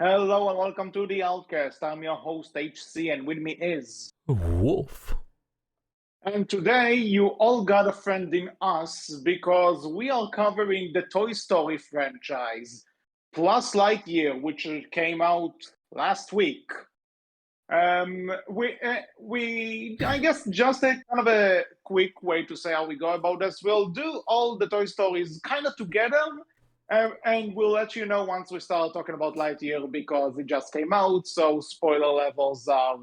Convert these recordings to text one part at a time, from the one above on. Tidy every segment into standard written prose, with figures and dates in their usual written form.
Hello and welcome to the Outcast. I'm your host HC, and with me is. Wolf. And today you all got a friend in us because we are covering the Toy Story franchise plus Lightyear, which came out last week. I guess just a kind of a quick way to say how we go about this. We'll do all the Toy Stories kind of together, and we'll let you know once we start talking about Lightyear because it just came out, so spoiler levels are,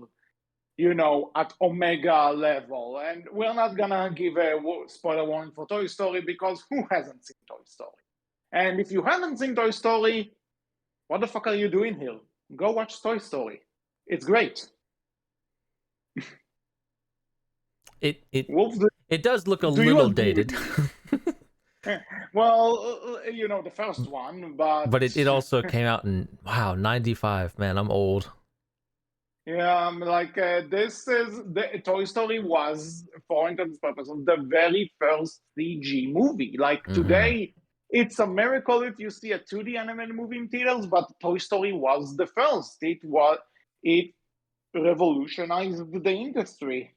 at Omega level. And we're not gonna give a spoiler warning for Toy Story because who hasn't seen Toy Story? And if you haven't seen Toy Story, what the fuck are you doing here? Go watch Toy Story. It's great. It it Wolf, it does look a do you little agree with dated, me? Well, the first one, but but it also came out in 95. Man, I'm old. yeah, this is the Toy Story was, for intents purposes, the very first CG movie. Like Mm-hmm. today, it's a miracle if you see a 2D animated movie in theaters, but Toy Story was the first. It revolutionized the industry.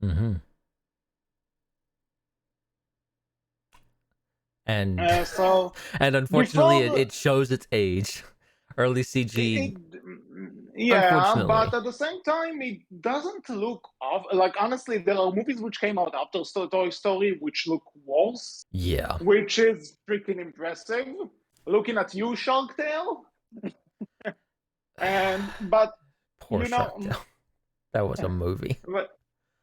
Mm-hmm. And So and unfortunately, before it shows its age. Early CG, yeah, but unfortunately. at the same time, it doesn't look off. Like honestly, there are movies which came out after Toy Story which look worse, Yeah, which is freaking impressive. Looking at you, Shark Tale, and but poor you Shark know, Tale. That was a movie. but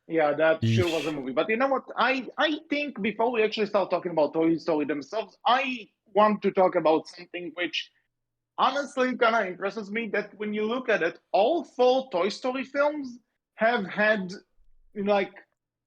yeah, that sure was a Yeesh. movie. But you know what? I think before we actually start talking about Toy Story themselves, I want to talk about something which honestly kind of impresses me, that when you look at it, all four Toy Story films have had like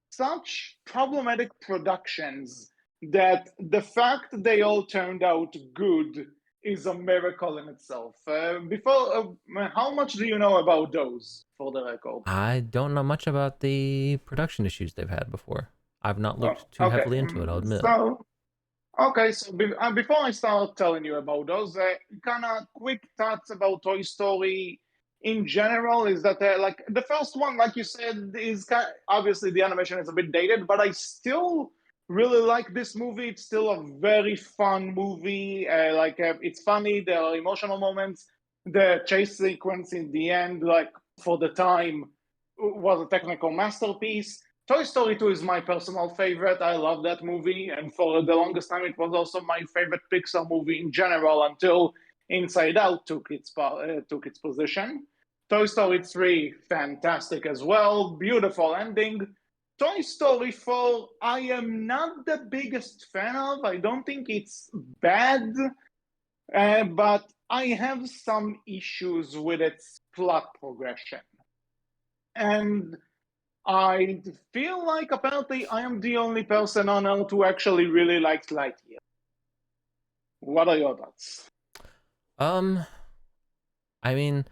such problematic productions that the fact they all turned out good is a miracle in itself. How much do you know about those, for the record? I don't know much about the production issues they've had before. I've not looked too Okay, heavily into it, I'll admit. Before I start telling you about those, kind of quick thoughts about Toy Story in general is that, like, the first one, like you said, obviously the animation is a bit dated, but I still really like this movie. It's still a very fun movie. It's funny. There are emotional moments. The chase sequence in the end, like for the time, was a technical masterpiece. Toy Story 2 is my personal favorite. I love that movie, and for the longest time, it was also my favorite Pixar movie in general until Inside Out took its position. Toy Story 3, fantastic as well, beautiful ending. Toy Story 4, I am not the biggest fan of. I don't think it's bad, but I have some issues with its plot progression. And I feel like apparently I am the only person on Earth who actually really likes Lightyear. What are your thoughts? Um, I mean,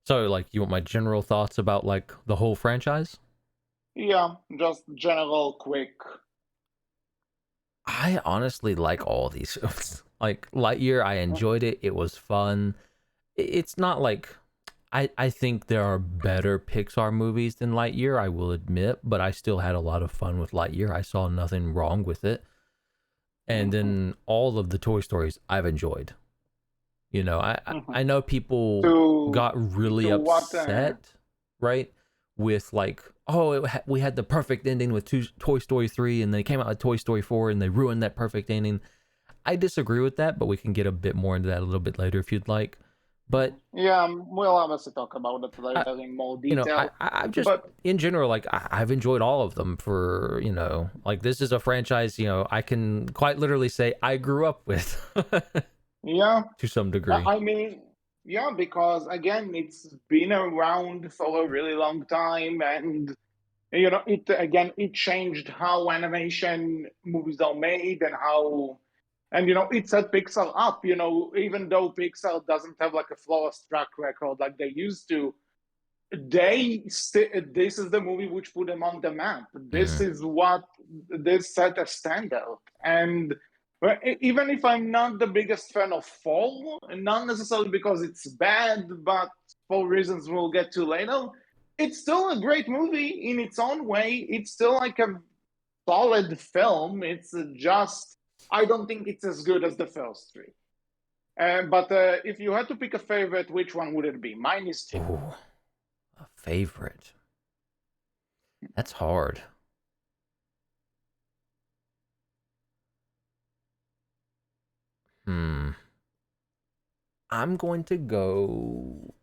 so like, you want my general thoughts about like the whole franchise? Yeah, just general quick. I honestly like all these films. Like Lightyear, I enjoyed it. It was fun. It's not like I think there are better Pixar movies than Lightyear, I will admit, but I still had a lot of fun with Lightyear. I saw nothing wrong with it. And Mm-hmm, then all of the Toy Stories I've enjoyed. You know, mm-hmm. I know people To got really to what? upset, right? With like, oh, we had the perfect ending with Toy Story 3, and they came out with Toy Story 4, and they ruined that perfect ending. I disagree with that, but we can get a bit more into that a little bit later if you'd like. But Yeah, we'll obviously talk about it I, later in more you know, detail. I've just But in general, like I've enjoyed all of them. For like this is a franchise, I can quite literally say I grew up with yeah, to some degree. I mean, yeah, because again, it's been around for a really long time, and it changed how animation movies are made and how, and it set Pixar up. Even though Pixar doesn't have like a flawless track record like they used to, this is the movie which put them on the map. Mm. This set a standard. And Even if I'm not the biggest fan of Fall, not necessarily because it's bad, but for reasons we'll get to later, it's still a great movie in its own way. It's still like a solid film. It's just, I don't think it's as good as the first three. But if you had to pick a favorite, which one would it be? Mine is two. Ooh, a favorite. That's hard. I'm going to go.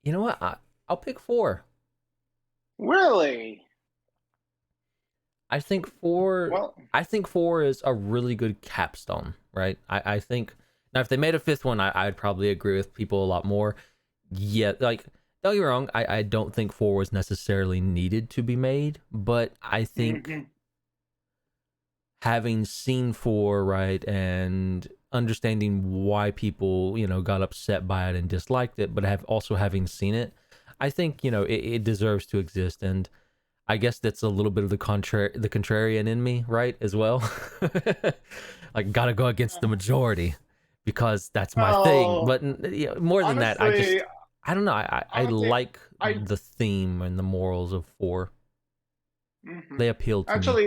You know what? I'll pick four. Really? I think four. Well, I think four is a really good capstone, right? I think now if they made a fifth one, I'd probably agree with people a lot more. Yeah, like don't get me wrong, I don't think four was necessarily needed to be made, but I think having seen four, right, and understanding why people, got upset by it and disliked it, but having seen it, I think, it deserves to exist. And I guess that's a little bit of the contrarian in me, right, as well. Like, gotta go against the majority because that's my thing. But more than that, I don't know. I like the theme and the morals of four. They appeal to me. Actually,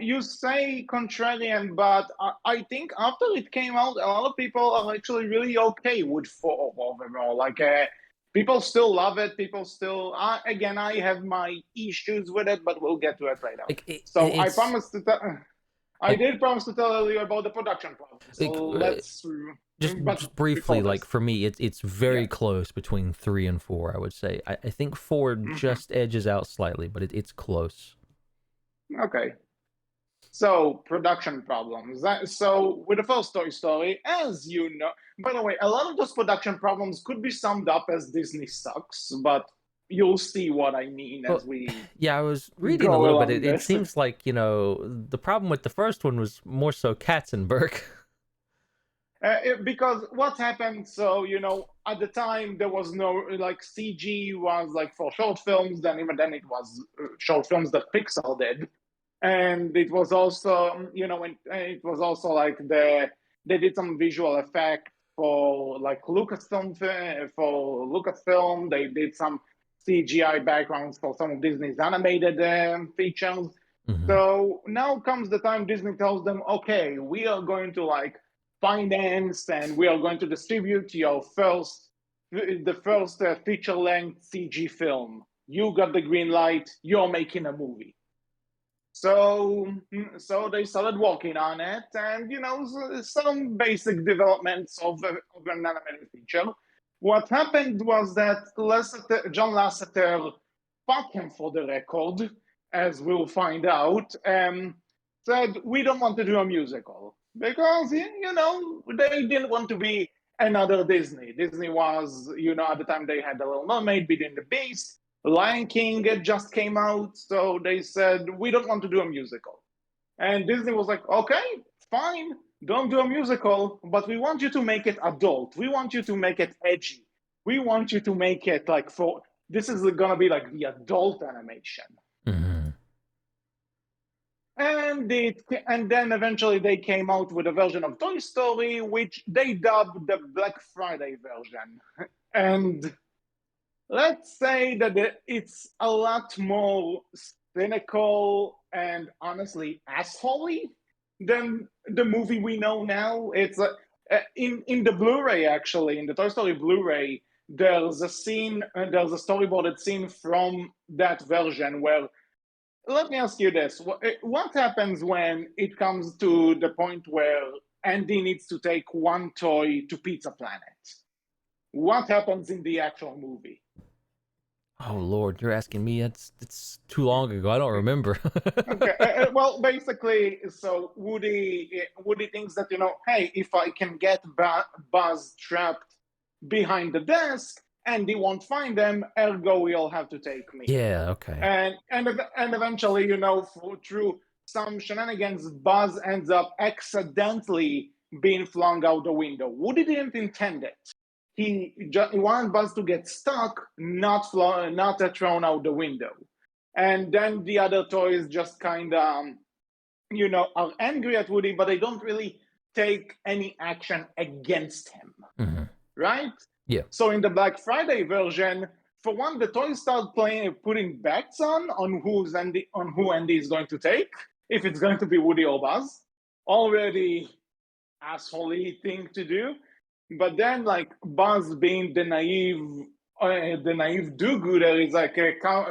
you say contrarian, but I think after it came out, a lot of people are actually really okay with four overall. Like, people still love it. People still, again, I have my issues with it, but we'll get to it later. I promised to I did promise to tell you about the production problem. So let's just briefly, like for me, it's very close between 3 and 4. I would say I think 4 just edges out slightly, but it's close. Okay. So, production problems. So, with the first Toy Story, as you know, by the way, a lot of those production problems could be summed up as Disney sucks, but you'll see what I mean as we. Yeah, I was reading a little bit. It seems like, the problem with the first one was more so Katzenberg. Because what happened, so, at the time there was no, like, CG was like for short films, then even then it was short films that Pixar did. And it was also, it was also like they did some visual effect for like Lucasfilm. They did some CGI backgrounds for some of Disney's animated features. So now comes the time Disney tells them, okay, we are going to like finance and we are going to distribute the first feature-length CG film. You got the green light. You're making a movie. So they started working on it, and some basic developments of an animated feature. What happened was that John Lasseter, fuck him for the record, as we'll find out, said we don't want to do a musical because they didn't want to be another Disney. Disney was, at the time they had The Little Mermaid, Beauty and the Beast. Lion King just came out, so they said, we don't want to do a musical. And Disney was like, okay, fine, don't do a musical, but we want you to make it adult. We want you to make it edgy. We want you to make it like this is going to be like the adult animation. And then eventually they came out with a version of Toy Story, which they dubbed the Black Friday version. And let's say that it's a lot more cynical and honestly assholey than the movie we know now. It's in the Blu-ray, actually, in the Toy Story Blu-ray, there's a storyboarded scene from that version where, let me ask you this, what happens when it comes to the point where Andy needs to take one toy to Pizza Planet? What happens in the actual movie? Oh Lord, you're asking me. It's too long ago. I don't remember. Okay. Well, basically, so Woody thinks that hey, if I can get Buzz trapped behind the desk, Andy won't find them. Ergo, he'll have to take me. Yeah. Okay. And eventually, through some shenanigans, Buzz ends up accidentally being flung out the window. Woody didn't intend it. He wanted Buzz to get stuck, not thrown out the window. And then the other toys just kind of, are angry at Woody, but they don't really take any action against him, right? Yeah. So in the Black Friday version, for one, the toys start putting bets on who Andy is going to take, if it's going to be Woody or Buzz. Already assholey thing to do. But then, like, Buzz being the naive do-gooder is like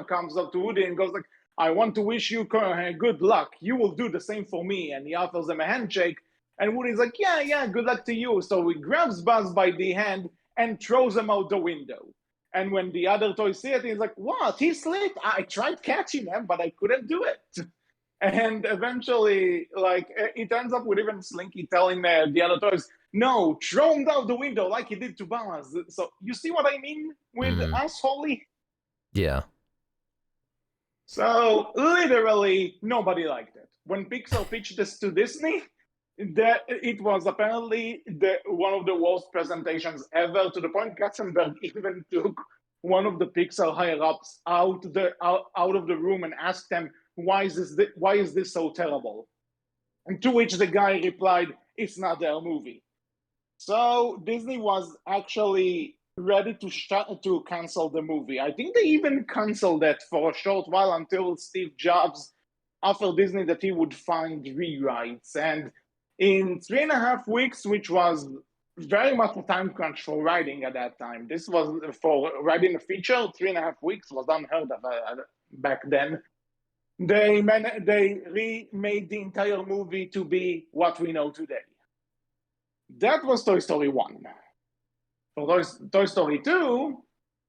comes up to Woody and goes like, "I want to wish you good luck. You will do the same for me." And he offers him a handshake. And Woody's like, "Yeah, good luck to you." So he grabs Buzz by the hand and throws him out the window. And when the other toys see it, he's like, "What? He slipped. I tried catching him, but I couldn't do it." And eventually, like, it ends up with even Slinky telling the other toys, "No, throw him out the window like he did to Buzz." So you see what I mean with assholey? Yeah. So literally nobody liked it. When Pixar pitched this to Disney, it was apparently one of the worst presentations ever, to the point Katzenberg even took one of the Pixar higher ups out of the room and asked them, why is this so terrible? And to which the guy replied, "It's not their movie." So Disney was actually ready to cancel the movie. I think they even canceled it for a short while until Steve Jobs offered Disney that he would find rewrites. And in 3.5 weeks, which was very much a time crunch for writing at that time. This was for writing a feature. 3.5 weeks was unheard of back then. They remade the entire movie to be what we know today. That was Toy Story 1. For Toy Story 2,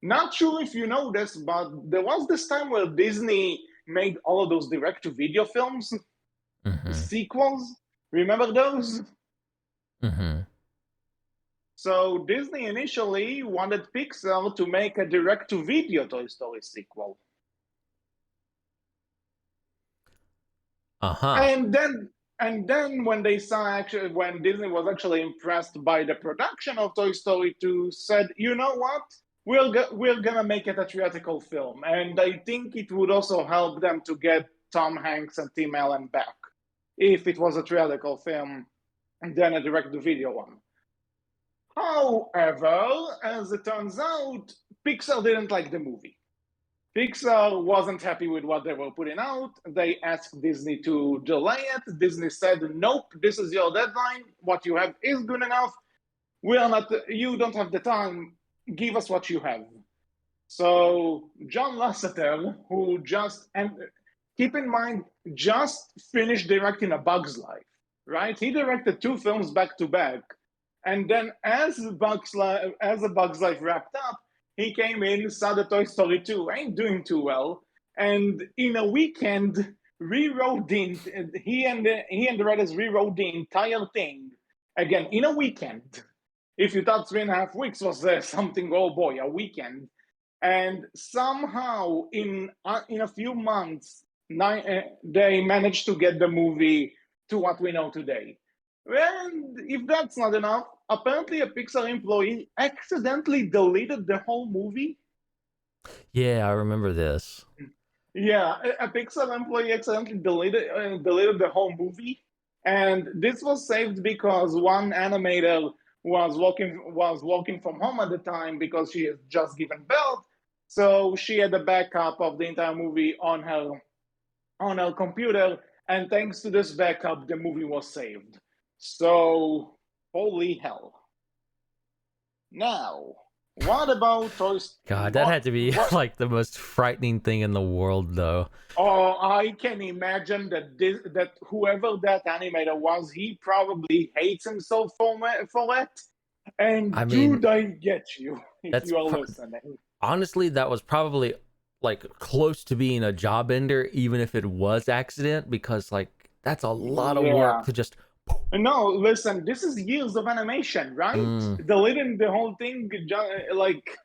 not sure if you know this, but there was this time where Disney made all of those direct-to-video films, sequels. Remember those? So Disney initially wanted Pixar to make a direct-to-video Toy Story sequel. And then when when Disney was actually impressed by the production of Toy Story 2, said, "You know what? We're gonna make it a theatrical film." And I think it would also help them to get Tom Hanks and Tim Allen back if it was a theatrical film and then a direct-to-video one. However, as it turns out, Pixar didn't like the movie. Pixar wasn't happy with what they were putting out. They asked Disney to delay it. Disney said, "Nope, this is your deadline. What you have is good enough. You don't have the time. Give us what you have." So John Lasseter, who and keep in mind, just finished directing A Bug's Life, right? He directed 2 films back to back. And then as A Bug's Life wrapped up, he came in, saw the Toy Story 2, ain't doing too well, and in a weekend rewrote he and the writers rewrote the entire thing again in a weekend. If you thought 3.5 weeks was something, oh boy, a weekend. And somehow in a few months, they managed to get the movie to what we know today. And if that's not enough, apparently a Pixar employee accidentally deleted the whole movie. Yeah, I remember this. Yeah, a Pixar employee accidentally deleted the whole movie. And this was saved because one animator was working from home at the time because she had just given birth. So she had a backup of the entire movie on her computer. And thanks to this backup, the movie was saved. So, holy hell. Now, what about Toy Story? God, that had to be like the most frightening thing in the world, though. Oh, I can imagine that whoever that animator was, he probably hates himself for it. And I get you if you are listening. Honestly, that was probably like close to being a job ender, even if it was accident, because like that's a lot of work to just. No, listen, this is years of animation, right? Deleting the whole thing, like,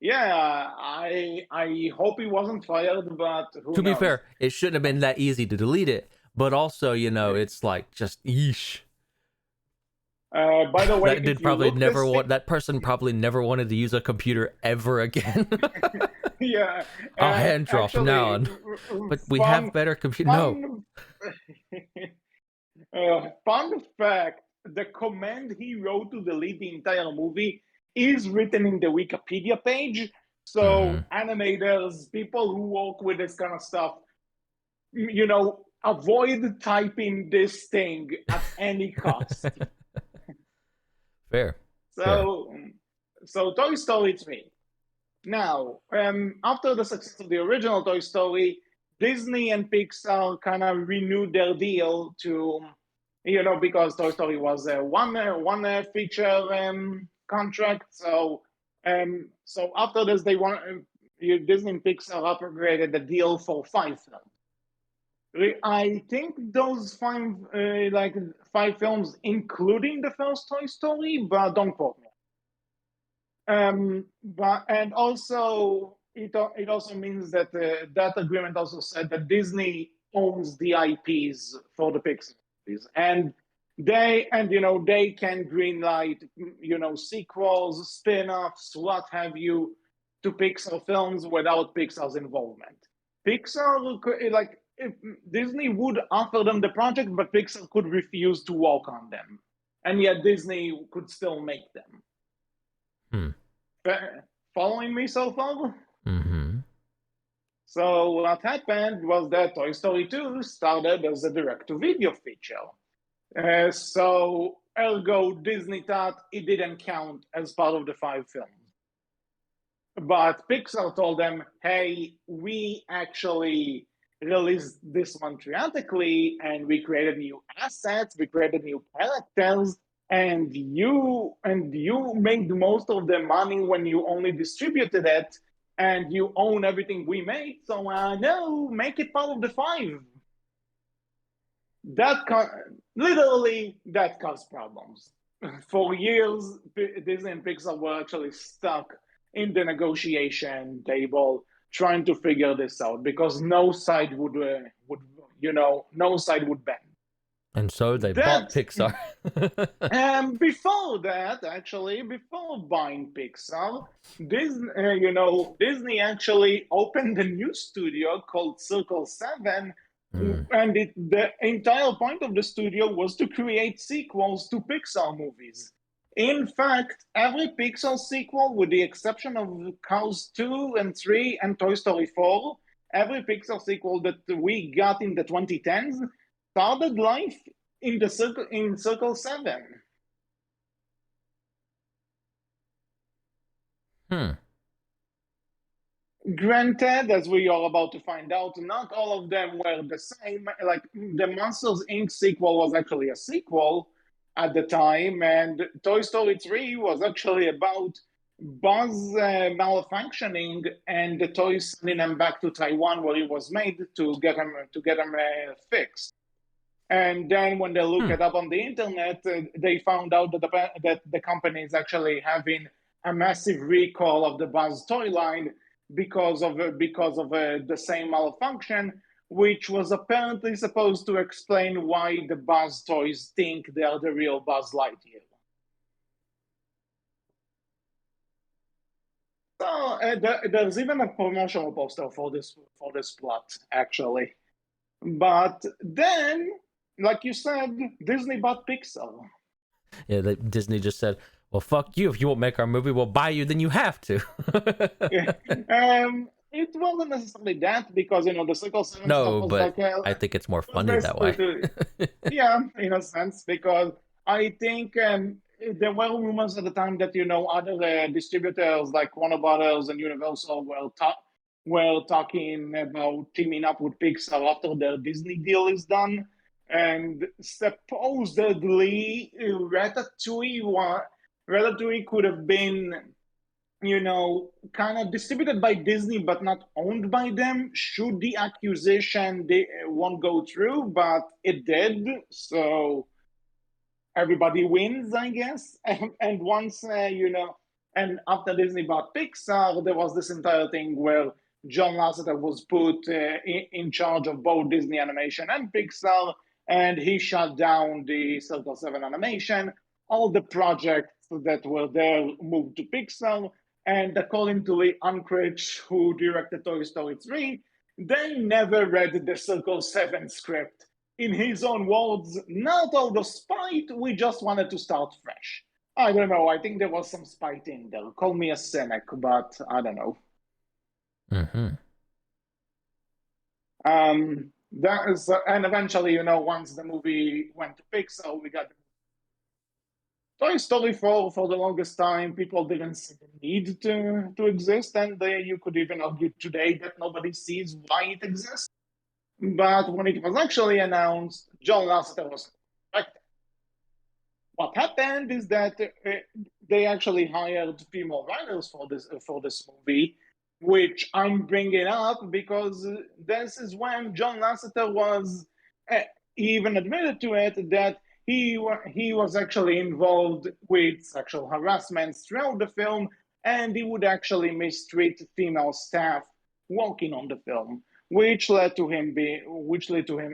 yeah, I hope he wasn't fired, but who knows? To be fair, it shouldn't have been that easy to delete it, but also, it's like just yeesh. By the way, that person probably never wanted to use a computer ever again. Yeah, I'll hand drop now, but we have better computer. No. Fun fact: the command he wrote to delete the entire movie is written in the Wikipedia page. So animators, people who work with this kind of stuff, avoid typing this thing at any cost. Fair. So, so Toy Story 3. Now, after the success of the original Toy Story, Disney and Pixar kind of renewed their deal to, because Toy Story was a one feature contract. So after this, Disney and Pixar upgraded the deal for 5 films. I think those five films, including the first Toy Story, but don't quote me. But and also it also means that that agreement also said that Disney owns the IPs for the Pixar movies, and they can greenlight sequels, spin-offs, what have you, to Pixar films without Pixar's involvement. Pixar if Disney would offer them the project, but Pixar could refuse to work on them, and yet Disney could still make them. Following me so far? So what happened was that Toy Story 2 started as a direct-to-video feature. So ergo, Disney thought it didn't count as part of the 5 films. But Pixar told them, hey, we actually released this one theatrically, and we created new assets, we created new characters, and you made the most of the money when you only distributed it, and you own everything we made. So no, make it part of the 5. Literally that caused problems. For years, Disney and Pixar were actually stuck in the negotiation table trying to figure this out because no side would bend. And so they bought Pixar. And before that, actually, before buying Pixar, Disney actually opened a new studio called Circle 7, and the entire point of the studio was to create sequels to Pixar movies. In fact, every Pixar sequel, with the exception of Cars 2 and 3 and Toy Story 4, every Pixar sequel that we got in the 2010s started life in Circle 7. Granted, as we are about to find out, not all of them were the same. Like the Monsters Inc. sequel was actually a sequel at the time, and Toy Story 3 was actually about Buzz malfunctioning and the toys sending him back to Taiwan where he was made to get him fixed. And then when they look it up on the internet, they found out that the company is actually having a massive recall of the Buzz toy line because of the same malfunction, which was apparently supposed to explain why the Buzz toys think they are the real Buzz Lightyear. So there's even a promotional poster for this plot, actually. But then, like you said, Disney bought Pixar. Yeah, Disney just said, well, fuck you. If you won't make our movie, we'll buy you, then you have to. It wasn't necessarily that, because the Circle 7 stuff was but I think it's more funny that way. Yeah, in a sense, because I think there were rumors at the time that other distributors like Warner Brothers and Universal were talking about teaming up with Pixar after their Disney deal is done, and supposedly Ratatouille could have been, kind of distributed by Disney, but not owned by them, should the accusation won't go through, but it did. So everybody wins, I guess. And once, and after Disney bought Pixar, there was this entire thing where John Lasseter was put in charge of both Disney Animation and Pixar, and he shut down the Circle 7 animation. All the projects that were there moved to Pixar, and according to Lee Unkrich, who directed Toy Story 3, they never read the Circle 7 script. in his own words, not out of spite, we just wanted to start fresh. I don't know. I think there was some spite in there. Call me a cynic, but I don't know. Mm-hmm. That is, and eventually, once the movie went to Pixar, we got Toy Story 4 for the longest time. People didn't see the need to exist, and you could even argue today that nobody sees why it exists. But when it was actually announced, John Lasseter was correct. What happened is that they actually hired female writers for this movie, which I'm bringing up because this is when John Lasseter was even admitted to it that he was actually involved with sexual harassment throughout the film, and he would actually mistreat female staff working on the film, which led to him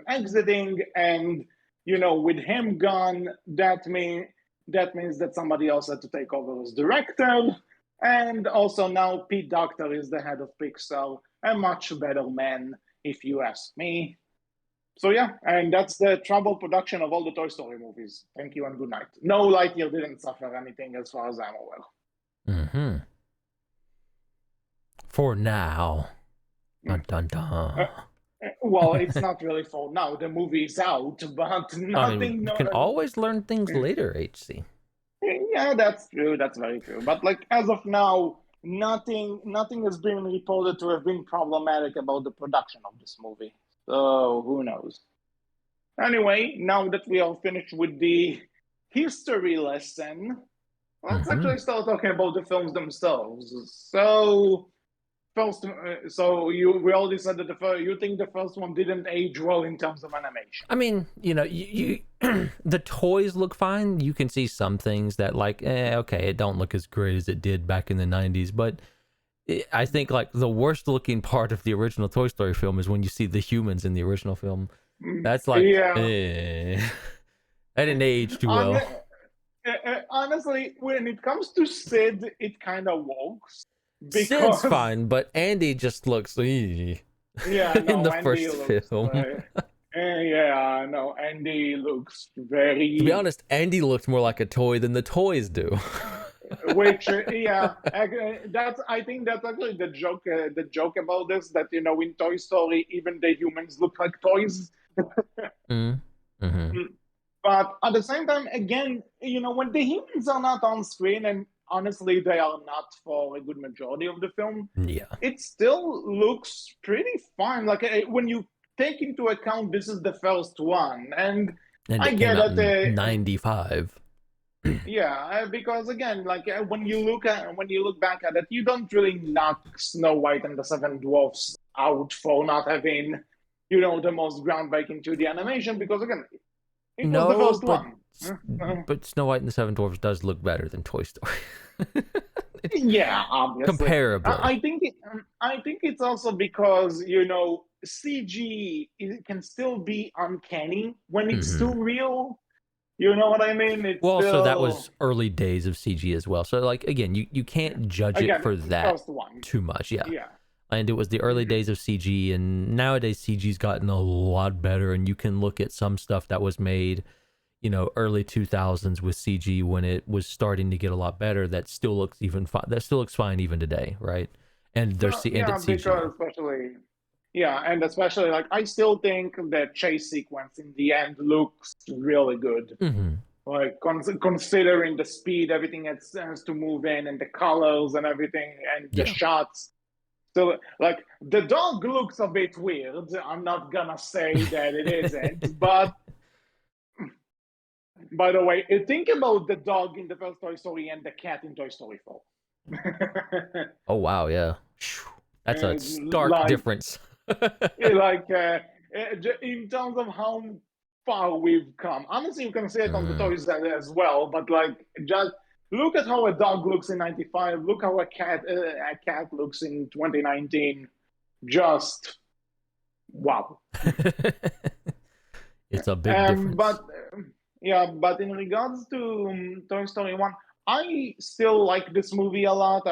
exiting. And with him gone, that means that somebody else had to take over as director. And also now Pete Docter is the head of Pixar, a much better man, if you ask me. So yeah, and that's the troubled production of all the Toy Story movies. Thank you and good night. No, Lightyear didn't suffer anything as far as I'm aware. Mm-hmm. For now. Dun, dun, dun. Well, it's not really for now. The movie's out, but nothing. I mean, you can always learn things later, HC. Yeah, that's true. That's very true. But as of now, nothing has been reported to have been problematic about the production of this movie. So who knows? Anyway, now that we are finished with the history lesson, let's actually start talking about the films themselves. So first, we already said that you think the first one didn't age well in terms of animation. I mean, you the toys look fine. You can see some things that okay, it don't look as great as it did back in the 90s, but I think the worst looking part of the original Toy Story film is when you see the humans in the original film. That's that didn't age too well. Honestly, when it comes to Sid, it kind of works. Sid's fine, but Andy just looks in the Andy first film. Andy looks very. To be honest, Andy looks more like a toy than the toys do. Which I think that's actually the joke. The joke about this, that in Toy Story, even the humans look like toys. Mm-hmm. But at the same time, again, when the humans are not on screen, and honestly, they are not for a good majority of the film. Yeah, it still looks pretty fine. When you take into account this is the first one, and I get that 95. Yeah, because again, when you look back at it, you don't really knock Snow White and the Seven Dwarfs out for not having, the most groundbreaking 2D animation, because again, it was the first one. But Snow White and the Seven Dwarfs does look better than Toy Story. Yeah, obviously. Comparably. I think it's also because, CG can still be uncanny when it's too real. You know what I mean? So that was early days of CG as well. So again, you can't judge it for that too much. Yeah. And it was the early days of CG, and nowadays CG's gotten a lot better, and you can look at some stuff that was made, early 2000s with CG when it was starting to get a lot better. That still looks fine even today, right? And there's CG. And especially I still think the chase sequence in the end looks really good. Considering the speed everything has to move in, and the colors and everything, and the shots. So the dog looks a bit weird. I'm not gonna say that it isn't, but by the way, think about the dog in the first Toy Story and the cat in Toy Story 4. Oh wow, yeah. That's a stark difference. In terms of how far we've come. Honestly, you can see it on the toys as well, but just look at how a dog looks in 95. Look how a cat looks in 2019. Just wow. It's a big difference. But in regards to Toy Story 1, I still like this movie a lot.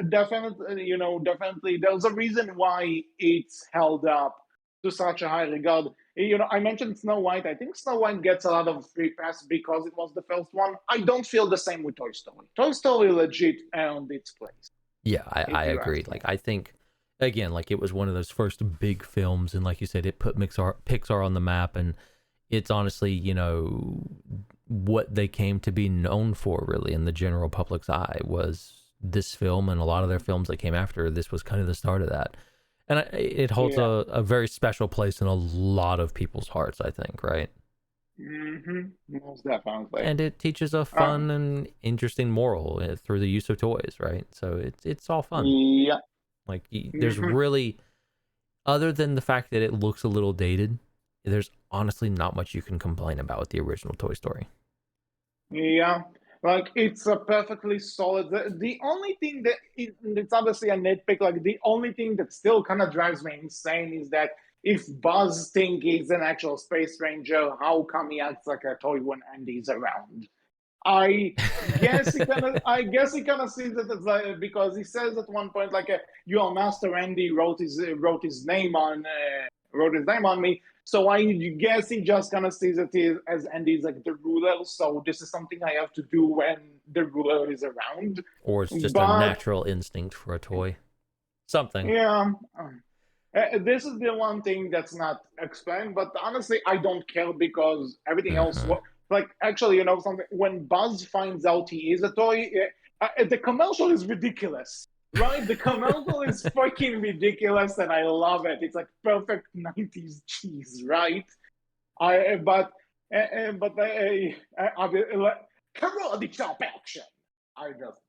Definitely, there's a reason why it's held up to such a high regard. I mentioned Snow White. I think Snow White gets a lot of free pass because it was the first one. I don't feel the same with Toy Story. Toy Story legit earned its place, Yeah, I if you agree. ask me. Like I think again, like it was one of those first big films, and like you said, it put Pixar on the map, and it's honestly, what they came to be known for, really, in the general public's eye was this film, and a lot of their films that came after. This was kind of the start of that, and it holds Yeah. a very special place in a lot of people's hearts, I think, right? Most definitely. And it teaches a Uh, fun and interesting moral through the use of toys, right? So it's all fun. yeah. Like there's hmm really, other than the fact that it looks a little dated, there's honestly not much you can complain about with the original Toy Story. Yeah. Like it's a perfectly solid. The only thing that it's obviously a nitpick. Like the only thing that still kind of drives me insane is that if Buzz think he's an actual space ranger, how come he acts like a toy when Andy's around? I I guess he kind of sees it as like, because he says at one point like your master Andy wrote his name on me. So I guess he just kind of sees it as Andy's like the ruler. So this is something I have to do when the ruler is around. Or it's just a But natural instinct for a toy. Something. yeah, this is the one thing that's not explained. But honestly, I don't care because everything else. Mm-hmm. Like actually, something. When Buzz finds out he is a toy, the commercial is ridiculous, right? The commercial is fucking ridiculous, and I love it. It's like perfect '90s cheese, right? I but like, karate chop action. I just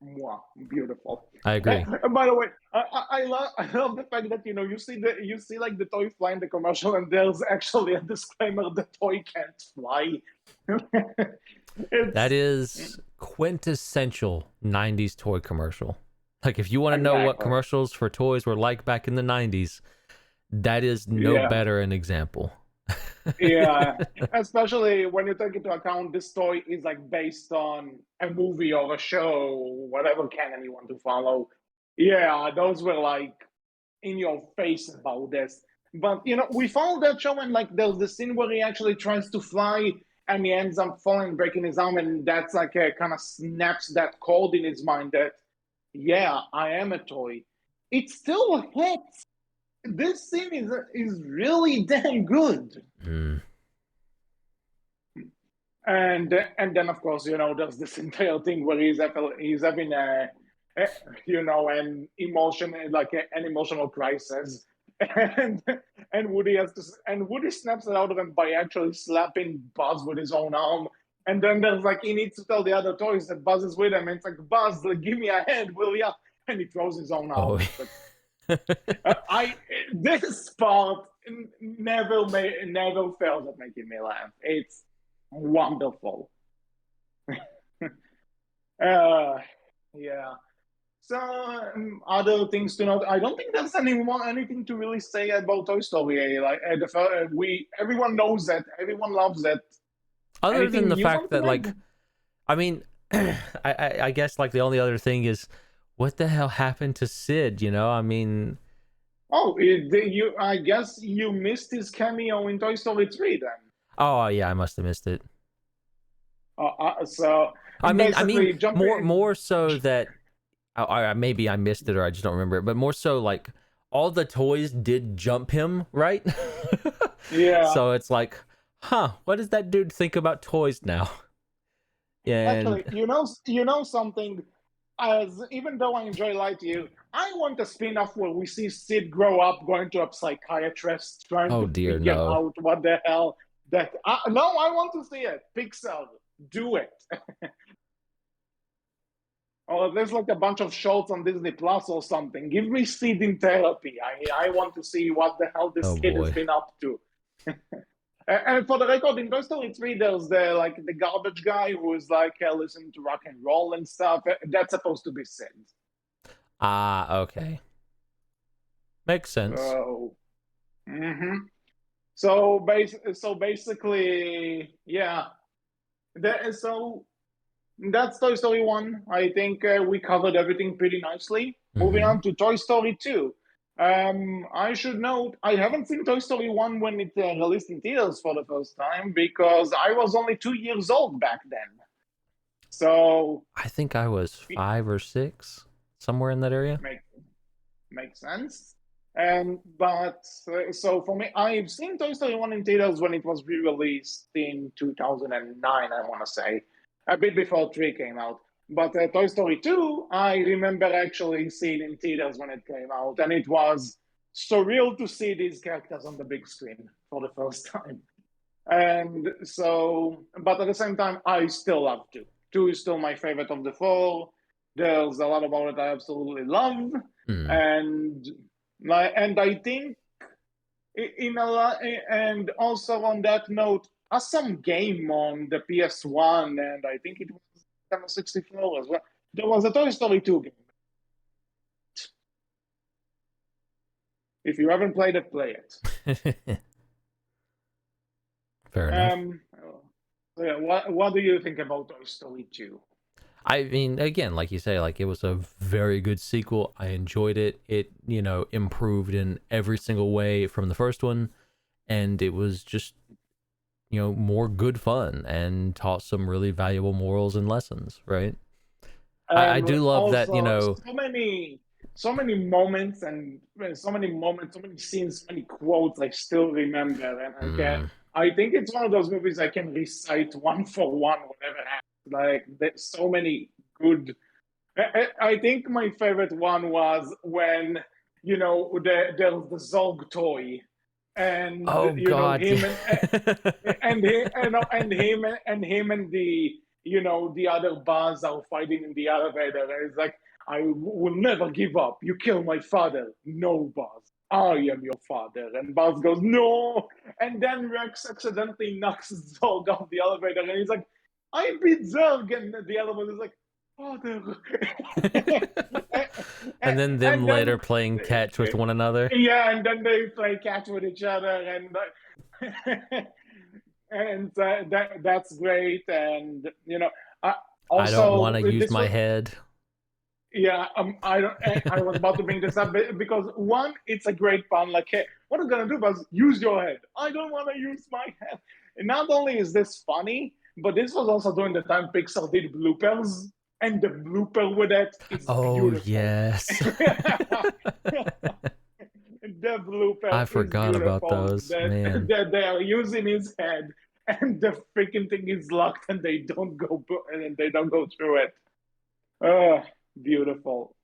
Mwah, beautiful. I agree. By the way, I love the fact that you see like the toy fly in the commercial, and there's actually a disclaimer: the toy can't fly. That It's is quintessential 90s toy commercial. Like, if you want to know what exactly. commercials for toys were like back in the 90s, that is no Yeah, better an example. yeah. Especially when you take into account this toy is like based on a movie or a show, whatever canon you want to follow. Yeah, those were like in your face about this. But we followed that show, and like there's the scene where he actually tries to fly and he ends up falling, breaking his arm, and that's like a kind of snaps that code in his mind that yeah, I am a toy. It still hits. This scene is really damn good. Mm. And then of course there's this entire thing where he's having a an emotion like an emotional crisis, and Woody snaps it out of him by actually slapping Buzz with his own arm. And then there's like he needs to tell the other toys that Buzz is with him, and it's like, Buzz, like, give me a hand, will ya? And he throws his own Oh, arm. But I this part never fails at making me laugh. It's wonderful. uh, yeah. So other things to note. I don't think there's anything to really say about Toy Story. Like we everyone knows it, everyone loves it. other than Anything the you fact want to that, like, add? I mean, I guess, like, the only other thing is, what the hell happened to Sid? I mean, Oh, I guess you missed his cameo in Toy Story 3 then. oh yeah, I must have missed it. So I mean, basically, jumping. more so that maybe I missed it, or I just don't remember it, but more so, like, all the toys did jump him, right? Yeah, So it's like, what does that dude think about toys now? And actually, something. As even though I enjoy Lightyear, I want a spin-off where we see Sid grow up, going to a psychiatrist, trying oh to dear, figure no. out what the hell that. No, I want to see it. Pixar, do it. Or there's like a bunch of shows on Disney Plus or something. Give me Sid in therapy. I want to see what the hell this Oh kid has boy. been up to. And for the record, in Toy Story 3, there's the garbage guy who is like listening to rock and roll and stuff. That's supposed to be Sid. Ah, okay. Makes sense. So, hmm so basically, yeah. So that's Toy Story 1. I think we covered everything pretty nicely. Moving Mm-hmm. on to Toy Story 2. I should note I haven't seen Toy Story 1 when it released in theaters for the first time because I was only 2 years old back then. So I think I was it 5 or 6, somewhere in that area. makes makes sense. But so for me, I've seen Toy Story 1 in theaters when it was re-released in 2009, I want to say, a bit before 3 came out. But Toy Story 2, I remember actually seeing in theaters when it came out, and it was surreal to see these characters on the big screen for the first time. And so, but at the same time, I still love 2. 2 is still my favorite of the 4. There's a lot about it I absolutely love, Mm. and and I think in a lot, and also on that note, some game on the PS1, and I think it was kind of 64 as well. There was a Toy Story 2 game. If you haven't played it, play it. Fair enough. Yeah, what do you think about Toy Story 2? I mean, again, like you say, like it was a very good sequel. I enjoyed it. It, improved in every single way from the first one, and it was just, more good fun and taught some really valuable morals and lessons, right? I do love that, Also, so many moments and so many moments, so many scenes, so many quotes I still remember, and mm, I think it's one of those movies I can recite one for one whatever happens. Like there's so many good. I think my favorite one was when there's the Zog toy, and oh God. him and him and the other Buzz are fighting in the elevator. And it's like, I will never give up. You kill my father. No, Buzz. I am your father. And Buzz goes, no. And then Rex accidentally knocks Zog off the elevator. And he's like, I beat Zog. And the elevator is like, father. And then them and later then playing catch with one another. yeah, and then they play catch with each other, and and that's great. And I don't want also to use this my was head. yeah. I don't. I was about to bring this up because one, it's a great pun. Like, hey, what are you gonna do? Buzz? Use your head. I don't want to use my head. And not only is this funny, but this was also during the time Pixar did bloopers, and the blooper with it is Oh, beautiful. yes. The blooper I is forgot about beautiful. those, man. That they are using his head, and the freaking thing is locked, and they don't go through it. Oh, beautiful.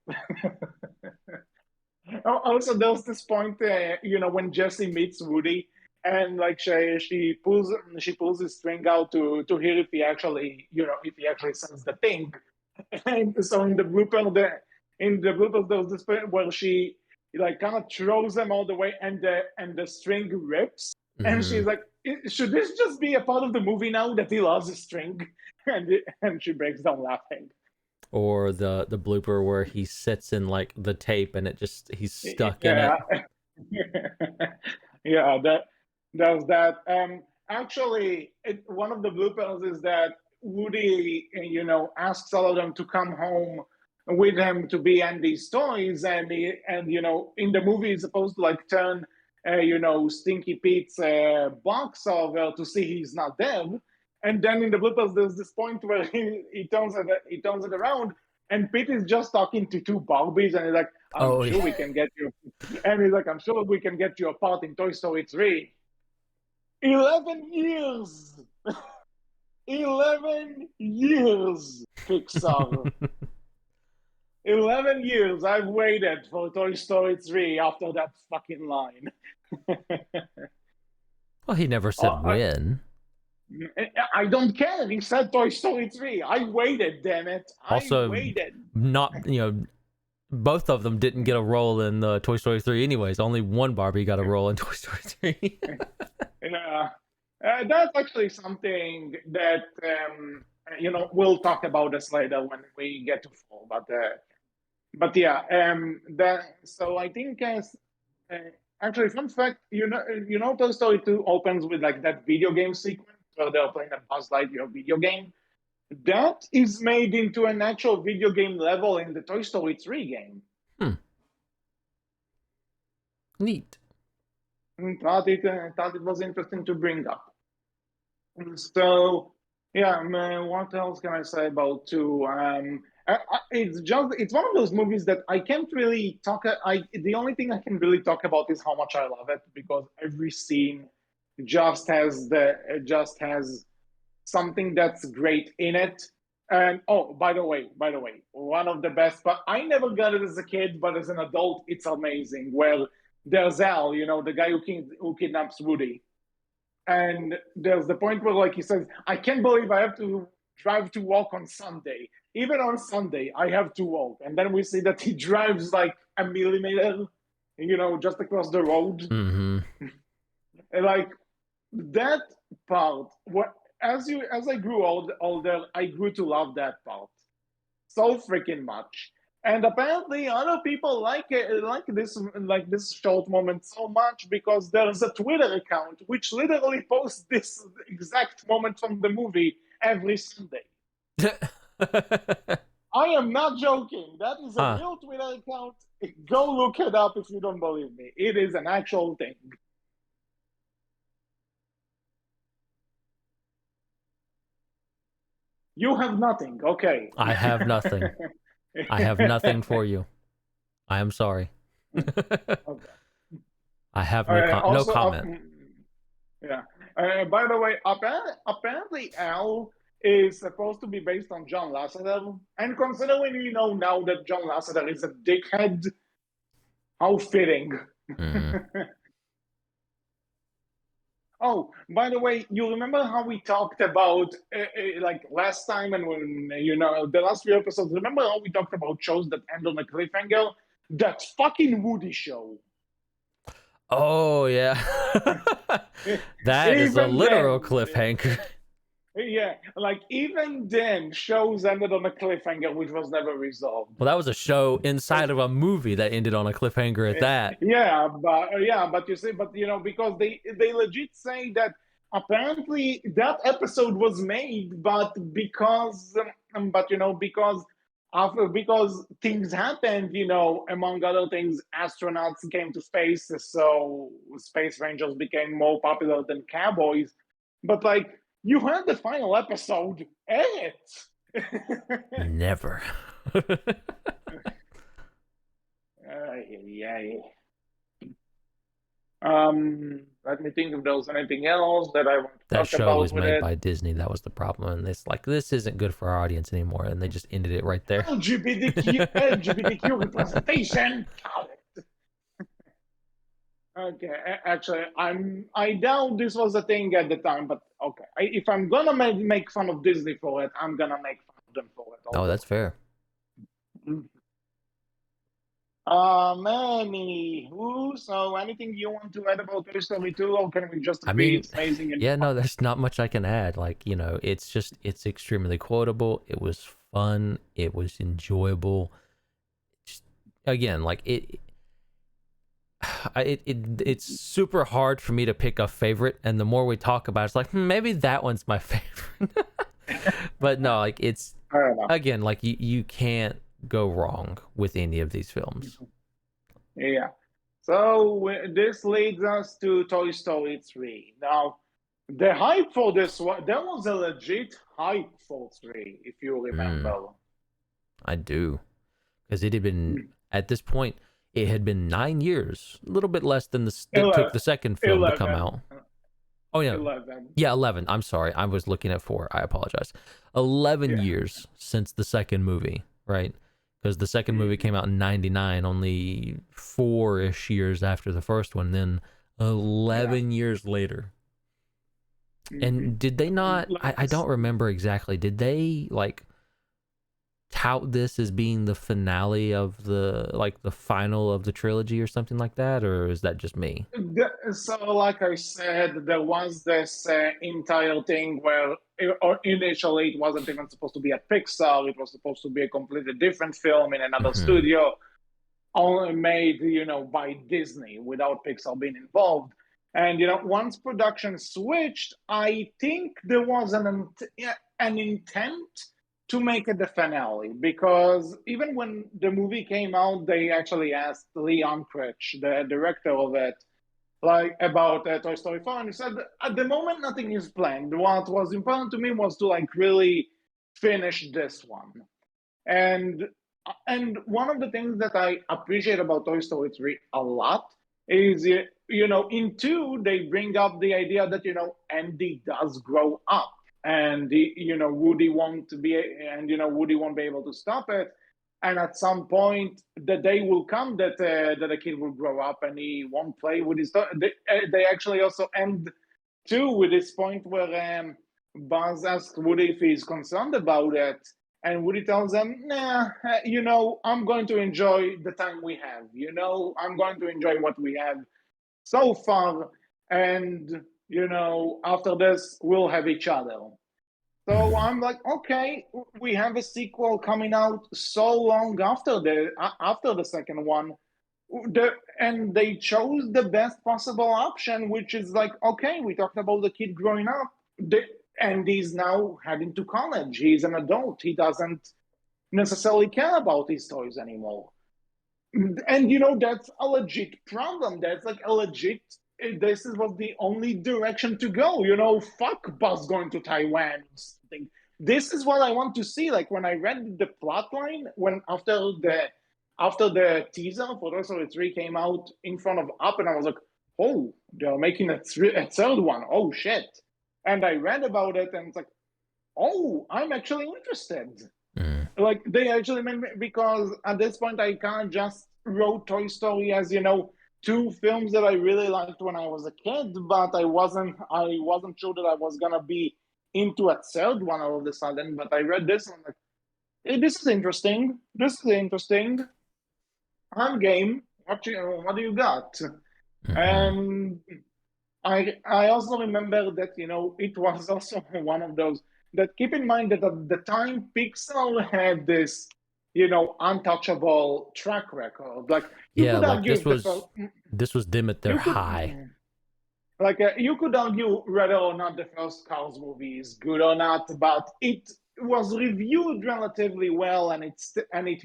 Also, there's this point, when Jesse meets Woody, and like she pulls his string out to hear if he actually, sends the thing. And so in the bloopers, there was this point where she like kind of throws them all the way, and the string rips, and Hmm. she's like, "Should this just be a part of the movie now that he lost the string?" And she breaks down laughing. Or the blooper where he sits in like the tape and he's stuck in Yeah, it. yeah, does that. Actually, one of the bloopers is that Woody, asks all of them to come home with him to be Andy's toys, and in the movie, he's supposed to like turn, Stinky Pete's box over to see he's not dead, and then in the bloopers, there's this point where he turns it around, and Pete is just talking to two Barbies, and he's like, "I'm Oh, sure yeah. we can get you," and he's like, "I'm sure we can get you a part in Toy Story 3." 11 years. 11 years, Pixar. 11 years I've waited for Toy Story 3 after that fucking line. Well, he never Uh, said I, when. I don't care. He said Toy Story 3. I waited, damn it. I Also, waited. not, both of them didn't get a role in Toy Story 3 anyways. Only one Barbie got a role in Toy Story 3. Yeah. That's actually something that, we'll talk about this later when we get to fall. But yeah, so I think uh, actually, fun fact, Toy Story 2 opens with like that video game sequence where they're playing a Buzz Lightyear video game. That is made into an actual video game level in the Toy Story 3 game. Hmm. Neat. Thought it was interesting to bring up. So yeah, what else can I say about two? It's one of those movies that I can't really talk. The only thing I can really talk about is how much I love it because every scene just has something that's great in it. And oh, by the way, one of the best. But I never got it as a kid, but as an adult, it's amazing. Well, there's Al, the guy who kidnaps Woody, and there's the point where like he says, I can't believe I have to drive to work on Sunday. Even on Sunday I have to walk, and then we see that he drives like a millimeter, just across the road. Mm-hmm. And like that part, as I grew older, I grew to love that part so freaking much. And apparently, other people like this short moment so much because there's a Twitter account which literally posts this exact moment from the movie every Sunday. I am not joking. That is a real Twitter account. Go look it up if you don't believe me. It is an actual thing. You have nothing. Okay. I have nothing. I have nothing for you. I am sorry. Okay. I have no comment. Yeah. By the way, apparently Al is supposed to be based on John Lasseter, and considering now that John Lasseter is a dickhead, how fitting. Mm. Oh, by the way, you remember how we talked about like last time, and when the last few episodes? Remember how we talked about shows that end on a cliffhanger? That fucking Woody show. Oh yeah, that is a literal cliffhanger. Yeah, like even then, shows ended on a cliffhanger, which was never resolved. Well, that was a show inside of a movie that ended on a cliffhanger at that. Yeah, but you see, because they legit say that apparently that episode was made, but because because things happened, among other things, astronauts came to space, so space rangers became more popular than cowboys. But like, you heard the final episode, Never. Yeah. Let me think if there was anything else that I want to that talk show about was with made it. by Disney. That was the problem, and it's like this isn't good for our audience anymore, and they just ended it right there. LGBTQ representation. Okay, actually, I doubt this was a thing at the time, but okay. If I'm gonna make fun of Disney for it, I'm gonna make fun of them for it. Oh, that's fair. Anywho, so anything you want to add about Toy Story 2, or can we just agree it's amazing? And yeah, no, there's not much I can add. Like, it's extremely quotable. It was fun. It was enjoyable. Just, again, like it's super hard for me to pick a favorite, and the more we talk about it, it's like maybe that one's my favorite. But no, like it's again, like you can't go wrong with any of these films. Yeah. So this leads us to Toy Story 3. Now, the hype for this one, there was a legit hype for 3, if you remember. I do. Because it had been, at this point, it had been 9 years, a little bit less than it took the second film to come out. Oh, yeah. 11. Yeah, 11. I'm sorry. I was looking at 4. I apologize. 11 years since the second movie, right? Because the second movie came out in 99, only 4-ish years after the first one, then 11 years later. And did they not, I don't remember exactly, did they like tout this as being the finale of the final of the trilogy or something like that, or is that just me? So like I said, there was this entire thing where initially it wasn't even supposed to be at Pixar. It was supposed to be a completely different film in another studio, only made by Disney without Pixar being involved. And once production switched, I think there was an intent to make it the finale, because even when the movie came out, they actually asked Lee Unkrich, the director of it, like about Toy Story 4, and he said at the moment nothing is planned. What was important to me was to like really finish this one. And one of the things that I appreciate about Toy Story 3 a lot is in 2 they bring up the idea that Andy does grow up, and Woody won't be, and Woody won't be able to stop it. And at some point, the day will come that that a kid will grow up and he won't play with his. They actually also end too with this point where Buzz asks Woody if he's concerned about it, and Woody tells them, "Nah, I'm going to enjoy the time we have. I'm going to enjoy what we have so far, and after this, we'll have each other." So I'm like, okay, we have a sequel coming out so long after the second one, and they chose the best possible option, which is like, okay, we talked about the kid growing up, and he's now heading to college. He's an adult. He doesn't necessarily care about his toys anymore. And that's a legit problem. That's like a legit. This was the only direction to go. Fuck Buzz going to Taiwan or something. This is what I want to see. Like when I read the plot line, after the teaser for Toy Story 3 came out in front of Up, and I was like, oh, they're making a third one. Oh shit. And I read about it, and it's like, oh, I'm actually interested. Like they actually made me, because at this point I kind of just wrote Toy Story as 2 films that I really liked when I was a kid, but I wasn't sure that I was gonna be into a third one all of a sudden. But I read this and I'm like, hey, this is interesting. I'm game. What do you got? And I also remember that it was also one of those that, keep in mind that at the time Pixar had this untouchable track record. Like you could argue this was them at their high. Like you could argue whether or not the first Cars movie is good or not, but it was reviewed relatively well, and it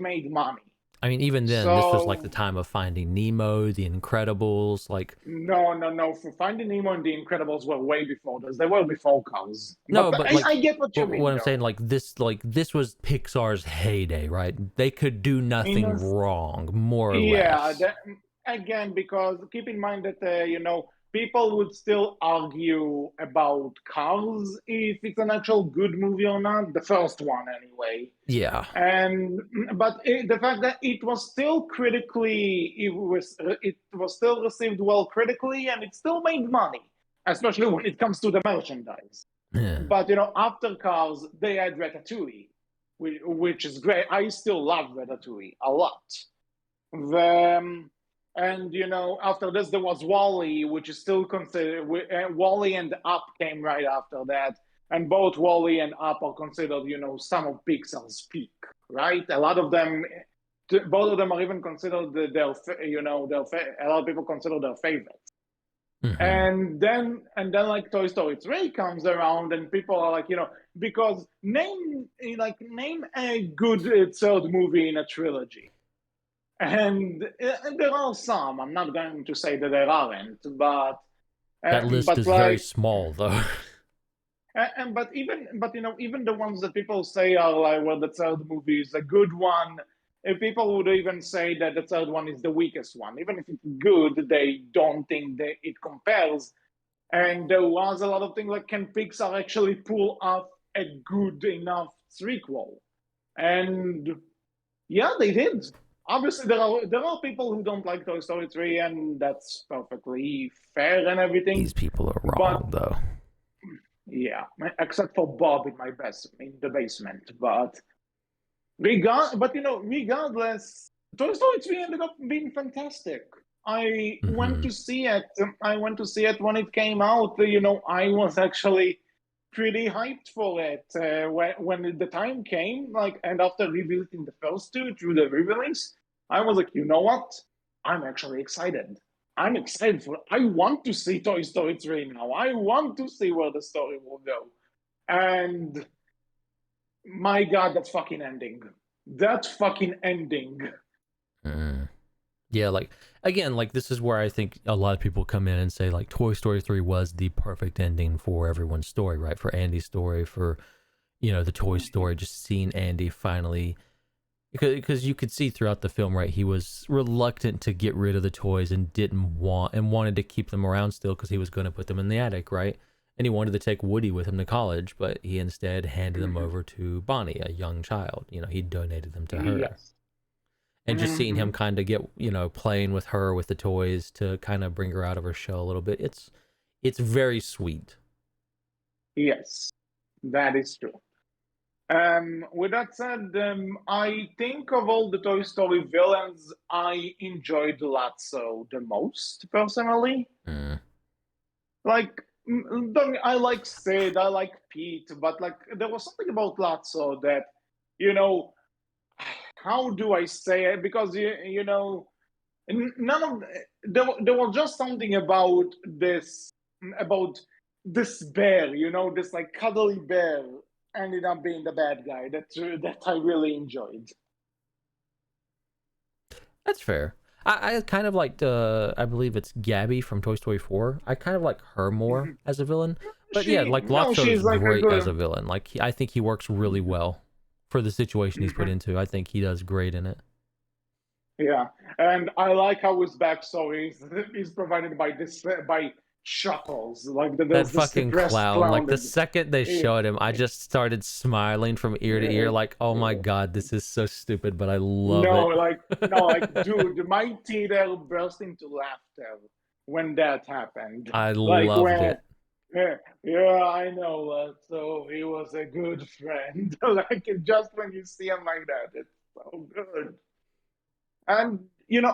made money. I mean, even then, this was like the time of Finding Nemo, The Incredibles, like... No. For Finding Nemo and The Incredibles were way before this. They were before Cars. No, but like, I get what you mean. What I'm saying, like this was Pixar's heyday, right? They could do nothing wrong, more or less. Yeah, again, because keep in mind that, people would still argue about Cars if it's an actual good movie or not. The first one, anyway. Yeah. But the fact that it was still critically, it was still received well critically, and it still made money, especially when it comes to the merchandise. Yeah. But after Cars, they had Ratatouille, which is great. I still love Ratatouille a lot. And after this there was WALL-E, which is still considered. WALL-E and Up came right after that, and both WALL-E and Up are considered, some of Pixar's peak, right? A lot of them, both of them are even considered a lot of people consider their favorites. And then like Toy Story 3 comes around, and people are like, because name a good third movie in a trilogy. And there are some. I'm not going to say that there aren't, but that list is very small, though. But even the ones that people say are like, well, the third movie is a good one. If people would even say that the third one is the weakest one, even if it's good, they don't think that it compares. And there was a lot of things like, can Pixar actually pull off a good enough sequel? And yeah, they did. Obviously, there are people who don't like Toy Story 3, and that's perfectly fair and everything. These people are wrong, though. Yeah, except for Bob in the basement. But regardless, Toy Story 3 ended up being fantastic. I went to see it. I went to see it when it came out. I was actually pretty hyped for it when the time came. And after revisiting the first 2 through the re-release, I was like, you know what? I'm actually excited. I want to see Toy Story 3 now. I want to see where the story will go. And my God, that fucking ending. That fucking ending. Mm. Yeah, like again, like this is where I think a lot of people come in and say like Toy Story 3 was the perfect ending for everyone's story, right? For Andy's story, for the Toy Story, just seeing Andy finally, because you could see throughout the film, right? He was reluctant to get rid of the toys and wanted to keep them around still because he was going to put them in the attic, right? And he wanted to take Woody with him to college, but he instead handed them over to Bonnie, a young child. He donated them to her. Yes. And just seeing him Mhm. kind of get, playing with her with the toys to kind of bring her out of her shell a little bit. It's very sweet. Yes, that is true. With that said, I think of all the Toy Story villains, I enjoyed Lotso the most personally. Mm. Like, I like Sid, I like Pete, but like there was something about Lotso that, you know, how do I say it? Because none of there was just something about this bear, this like cuddly bear ended up being the bad guy that I really enjoyed. That's fair. I kind of liked, I believe it's Gabby from Toy Story 4. I kind of like her more Mhm. as a villain. But yeah, She like no, Lotso's she's like a great as a good. villain. Like, I think he works really well for the situation he's put Mhm. into. I think he does great in it. Yeah, and I like how his backstory is provided by Chuckles. Like That there's this fucking depressed clown, like clown the that. second they eh, showed him, I eh, just started smiling from ear to ear, eh, like, oh my eh, God, this is so stupid, but I love No, it. dude, my theater burst into laughter when that happened. I Like loved when, it. yeah, I know. So he was a good friend. Like just when you see him like that, it's so good. And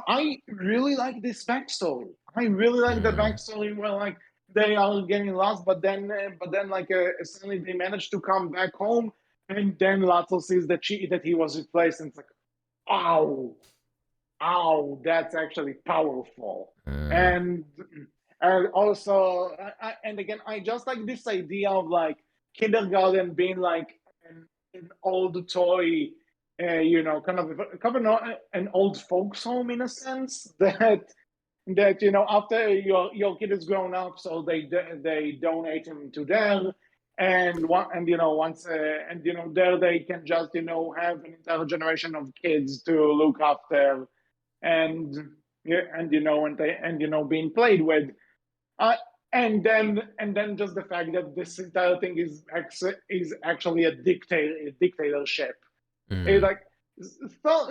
I really like this backstory. I really like the Mm. backstory where like they are getting lost, but then like suddenly they manage to come back home, and then Lotso sees that he was replaced, and it's like, ow. Oh, that's actually powerful. Mm. And also, and again, I just like this idea of like kindergarten being like an old toy, kind of an old folks home in a sense that after your kid is grown up, so they donate him to them, and once there they can just have an entire generation of kids to look after, and yeah, and being played with, uh, and then just the fact that this entire thing is actually a dictatorship. It, Mm. like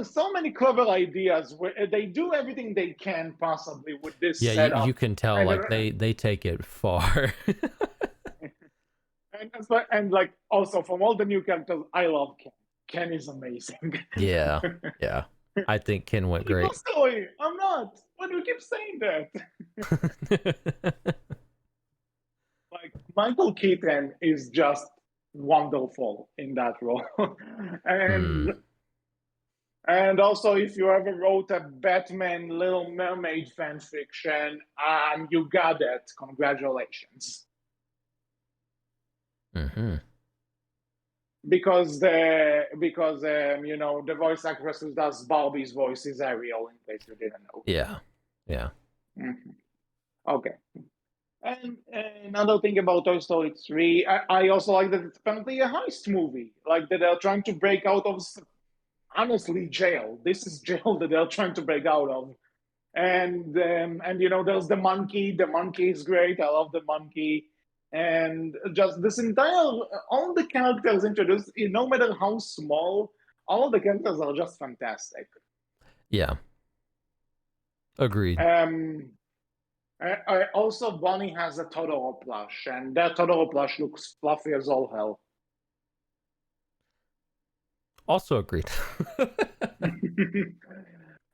so many clever ideas where they do everything they can possibly with this Yeah, you setup, can tell, and like, they take it far. and like also from all the new characters, I love Ken. Ken is amazing. Yeah, yeah. I think Ken went great. Sorry, I'm not. Why do you keep saying that? Like Michael Keaton is just wonderful in that role. Hmm. and and also if you ever wrote a Batman Little Mermaid fan fiction, you got it. Congratulations. Mm-hmm. Because the voice actress who does Barbie's voice is Ariel, in case you didn't know. Yeah. Yeah. Mhm. Okay. And another thing about Toy Story 3, I also like that it's apparently a heist movie. Like that they're trying to break out of, honestly, jail. This is jail that they're trying to break out of. And there's the monkey. The monkey is great. I love the monkey. And just this entire, all the characters introduced, no matter how small, all the characters are just fantastic. Yeah. Agreed. Um, also, Bonnie has a Totoro plush, and that Totoro plush looks fluffy as all hell. Also agreed.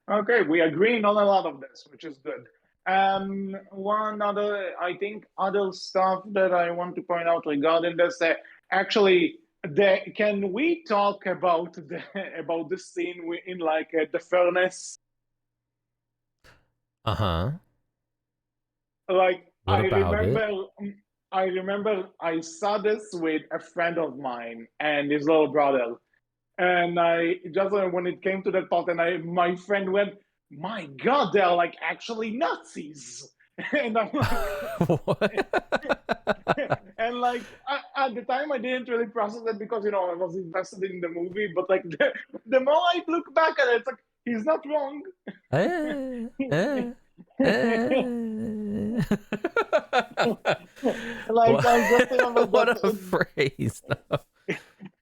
Okay, we agreeing on a lot of this, which is good. One other, I think, other stuff that I want to point out regarding this, actually, can we talk about about this scene in like the furnace? Uh-huh. Like What about it? I remember I saw this with a friend of mine and his little brother. And I just when it came to that part, and my friend went, "My God, they're like actually Nazis," and I'm like, What? and like at the time I didn't really process it because I was invested in the movie, but like the more I look back at it, it's like he's not wrong. Eh, eh, eh. Like I just remember What a that. phrase, though.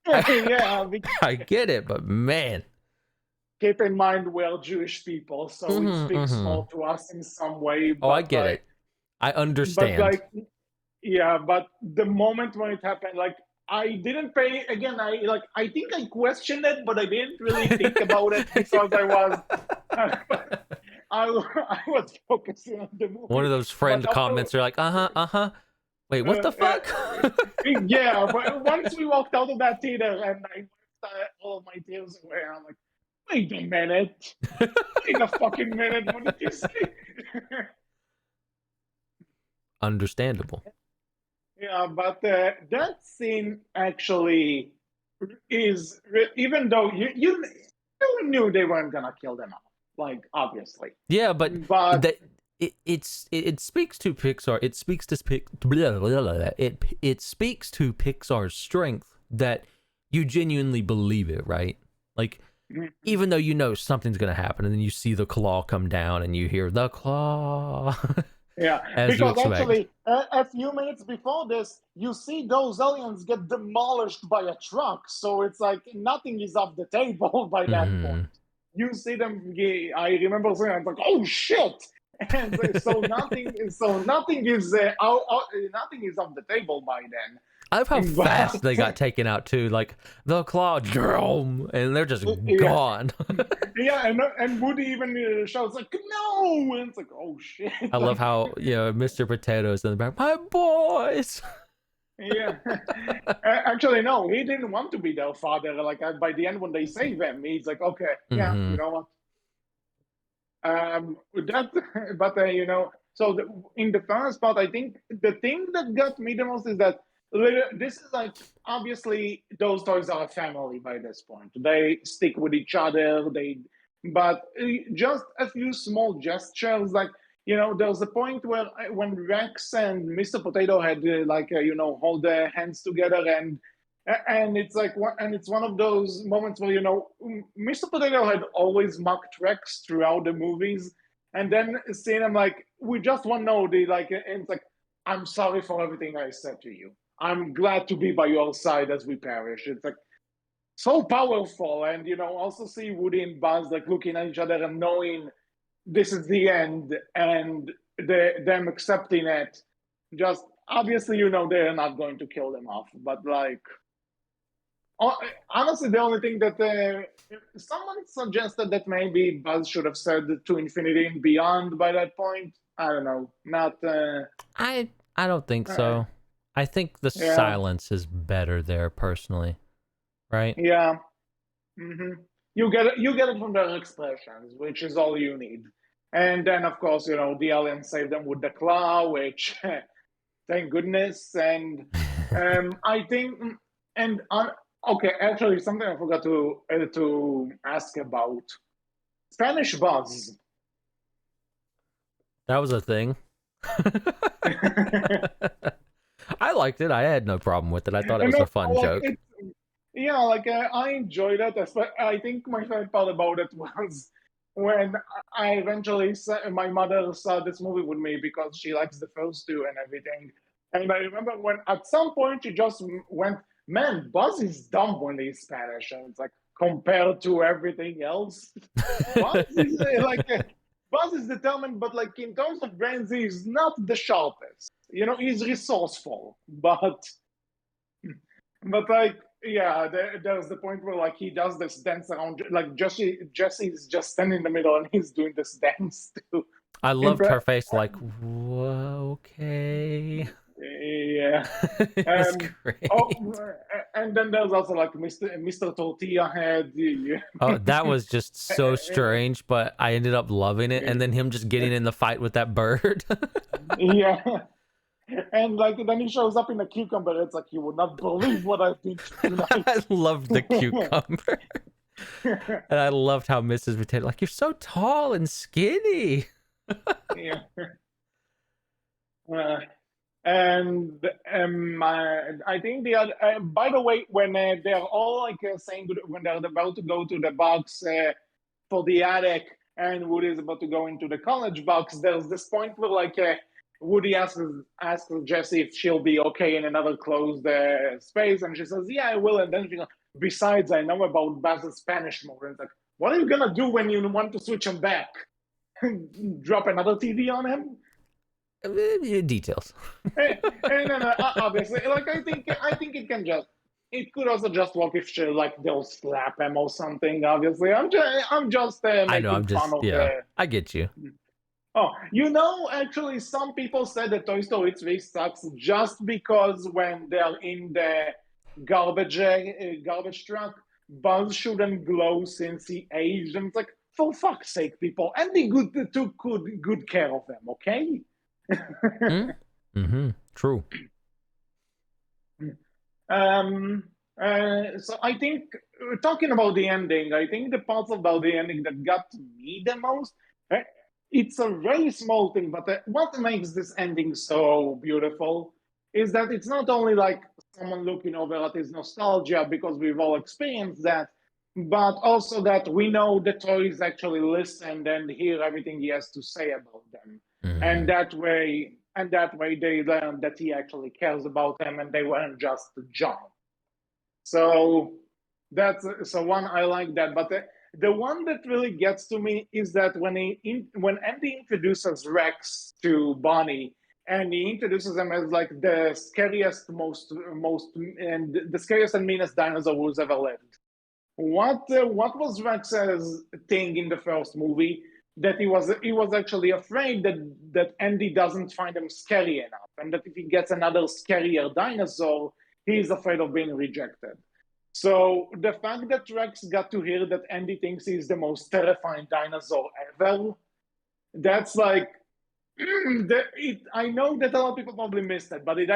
I, Yeah, I get it, but man. keep in mind we're Jewish people, so it Hmm, speaks hmm. more to us in some way. Oh, I get it. I But understand. like, yeah, but the moment when it happened, like, I didn't pay again. I think I questioned it, but I didn't really think about it because I was focusing on the One of movie. those But friend after, comments are like, uh-huh. Wait, what uh, the uh, fuck? yeah, but once we walked out of that theater and I wiped all of my tears away, I'm like, wait a minute, wait a fucking minute, what did you say? Understandable. Yeah, but that scene actually is, even though you knew they weren't gonna kill them off, like obviously, Yeah, but but that it speaks to Pixar. It speaks to blah, blah, blah, it speaks to Pixar's strength that you genuinely believe it, right? Like even though you know something's gonna happen, and then you see the claw come down, and you hear the claw, yeah, as you because expect. actually a few minutes before this, you see those aliens get demolished by a truck, so it's like nothing is off the table by that point. Hmm. You see them. I remember saying, "I'm like, oh shit!" And nothing is nothing is off the table by I love how then. fast they got But taken out too. Like the claw, and they're just yeah, gone. yeah, and Woody even shouts like, "No!" And it's like, "Oh shit!" I love Like, how Mr. Potatoes in the back, my boys. yeah. Actually, no, he didn't want to be their father. Like by the end, when they save him, he's like, "Okay, yeah, Hmm. you know what?" That, but so in the first part, I think the thing that got me the most is that this is like obviously those toys are a family by this point. They stick with each other. But just a few small gestures, like there's a point where when Rex and Mr. Potato had hold their hands together and it's like and it's one of those moments where Mr. Potato had always mocked Rex throughout the movies, and then seeing him like we just want to know the like, and it's like I'm sorry for everything I said to you. I'm glad to be by your side as we perish. It's like so powerful, and also see Woody and Buzz like looking at each other and knowing this is the end, and them accepting it. Just obviously, they're not going to kill them off, but like honestly, the only thing that someone suggested that maybe Buzz should have said to Infinity and Beyond by that point. I don't know. Not. I don't think so. I think the Yeah. silence is better there personally, right? Yeah. Hmm. You get it from their expressions, which is all you need. And then, of course, the alien saved them with the claw, which thank goodness. And I think, and okay, actually, something I forgot to ask about Spanish Buzz. That was a thing. I liked it. I had no problem with it. I thought it And was a fun like joke. it, yeah, like I enjoyed it. I think my favorite part about it was when I eventually my mother saw this movie with me because she likes the first two and everything. And I remember when at some point she just went, "Man, Buzz is dumb when he's Spanish," and it's like compared to everything else, Buzz is Buzz is determined, but like in terms of brains, he's not the sharpest. He's resourceful, but like, yeah, there's the point where like he does this dance around, like Jesse's just standing in the middle and he's doing this dance too. I loved Impre- her face, like, whoa, okay. yeah. It was Um. Oh, great. and then there's also like Mr. Tortilla Head. Yeah. Oh, that was just so strange, but I ended up loving it. And then him just getting in the fight with that bird. Yeah. And like then he shows up in a cucumber. It's like you would not believe what I've been through I tonight. loved the cucumber. And I loved how Mrs. Potato, like, you're so tall and skinny. Yeah. Uh, and I think the other. By the way, when they're all like saying when they're about to go to the box for the attic, and Woody is about to go into the college box, there's this point where like Woody asks Jessie if she'll be okay in another closed space, and she says, "Yeah, I will." And then she goes, "Besides, I know about Baz's Spanish mode." And it's like, what are you gonna do when you want to switch him back? Drop another TV on him? Details. And obviously, like I think it could also just work if she, like they'll slap him or something. Obviously, I'm just I know, making fun of yeah, I get you. Oh, actually, some people said that Toy Story 3 sucks just because when they're in the garbage truck, Buzz shouldn't glow since he aged. And it's like, for fuck's sake, people, and they took good care of them, okay? True. So I think talking about the ending, I think the parts about the ending that got to me the most, uh, it's a very small thing, but what makes this ending so beautiful is that it's not only like someone looking over at his nostalgia because we've all experienced that, but also that we know the toys actually listen and hear everything he has to say about them. And that way they learn that he actually cares about them and they weren't just junk. So so one I like that, but the one that really gets to me is that when Andy introduces Rex to Bonnie, and he introduces him as like the scariest, most and the scariest and meanest dinosaur who's ever lived. What was Rex's thing in the first movie? That he was actually afraid that Andy doesn't find him scary enough, and that if he gets another scarier dinosaur, he's afraid of being rejected. So the fact that Rex got to hear that Andy thinks he's the most terrifying dinosaur ever, that's like I know that a lot of people probably missed it, but it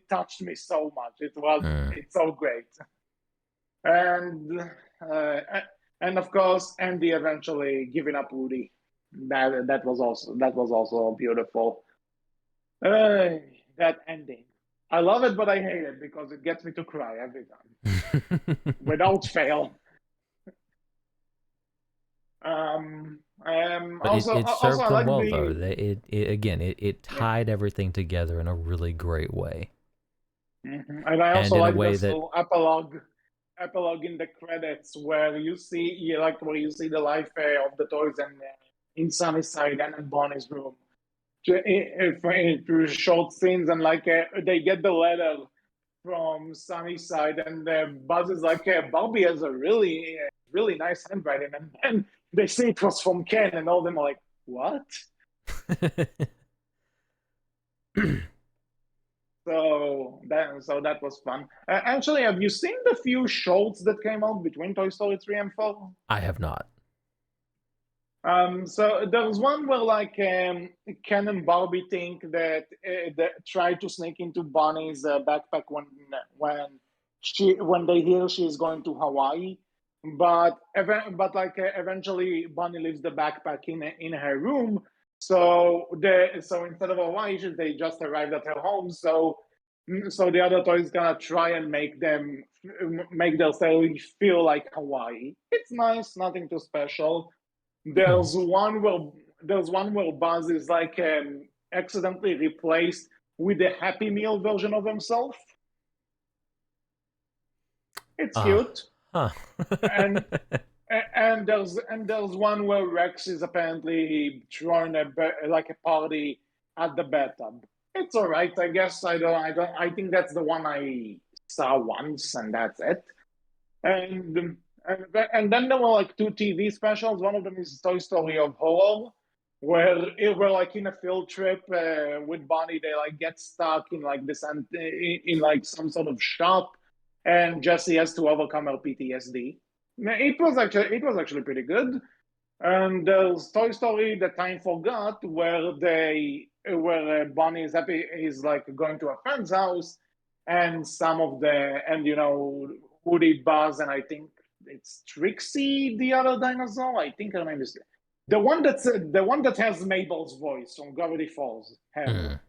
touched me so much. It's so great. And uh, and of course Andy eventually giving up Woody. That was also beautiful. Uh, that ending. I love it, but I hate it because it gets me to cry every time without fail. But it Also, served I them like well, though. the It yeah. tied everything together in a really great way, And I and also in a like way this that, little epilogue in the credits where you see the life of the toys and in Sunnyside and in Bonnie's room. Through short scenes and like they get the letter from Sunnyside and Buzz is like Barbie has a really nice handwriting and then they say it was from Ken and all of them are like what? So that was fun. Actually, have you seen the few shorts that came out between Toy Story 3 and 4? I have not. So there was one where like Ken and Barbie think that try to sneak into Bonnie's backpack when they hear she's going to Hawaii, but eventually Bonnie leaves the backpack in her room. So instead of Hawaii, they just arrived at her home. So the other toys gonna try and make their story feel like Hawaii. It's nice, nothing too special. Hmm. There's one where Buzz is like accidentally replaced with the Happy Meal version of himself. It's Ah, cute. huh. And and there's one where Rex is apparently throwing like a party at the bathtub. It's all right, I guess. I think that's the one I saw once, and that's it. And and then there were like two TV specials. One of them is Toy Story of Horror, where we're like in a field trip with Bonnie. They like get stuck in like in like some sort of shop, and Jessie has to overcome her PTSD. It was actually pretty good. And there's Toy Story: The Time Forgot, where Bonnie is happy. He's like going to a friend's house, and Woody, Buzz, and I think it's Trixie, the other dinosaur. I think her name is the one that has Mabel's voice from Gravity Falls. Mm.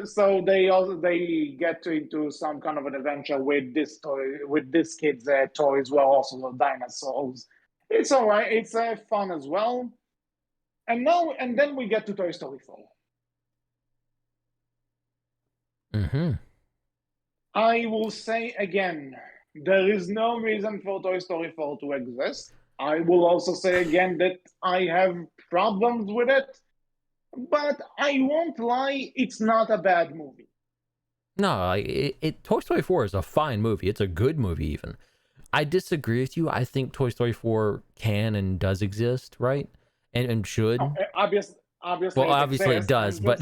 So they get into some kind of an adventure with this kid's toys, were also the dinosaurs. It's all right. It's fun as well. And then we get to Toy Story 4. Mm-hmm. I will say again, there is no reason for Toy Story 4 to exist. I will also say again that I have problems with it, but I won't lie, it's not a bad movie. No, Toy Story 4 is a fine movie. It's a good movie, even. I disagree with you. I think Toy Story 4 can and does exist, right? And should. Oh, obviously, Well, obviously it does, but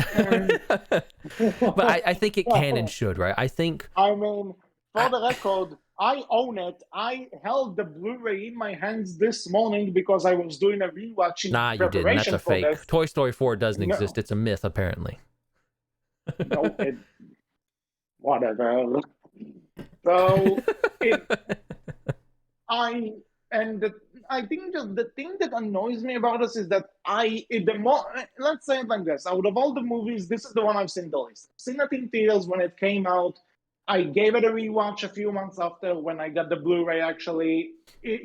but I think it can and should, right? I think. I mean, for the record, I own it. I held the Blu-ray in my hands this morning because I was doing a rewatch in Nah, you didn't. preparation That's a for fake. this. Toy Story 4 doesn't No. exist. It's a myth, apparently. No, whatever. So I think the thing that annoys me about this is that let's say it like this, out of all the movies, this is the one I've seen the least. I've seen it in theaters when it came out. I gave it a rewatch a few months after when I got the Blu-ray. Actually, I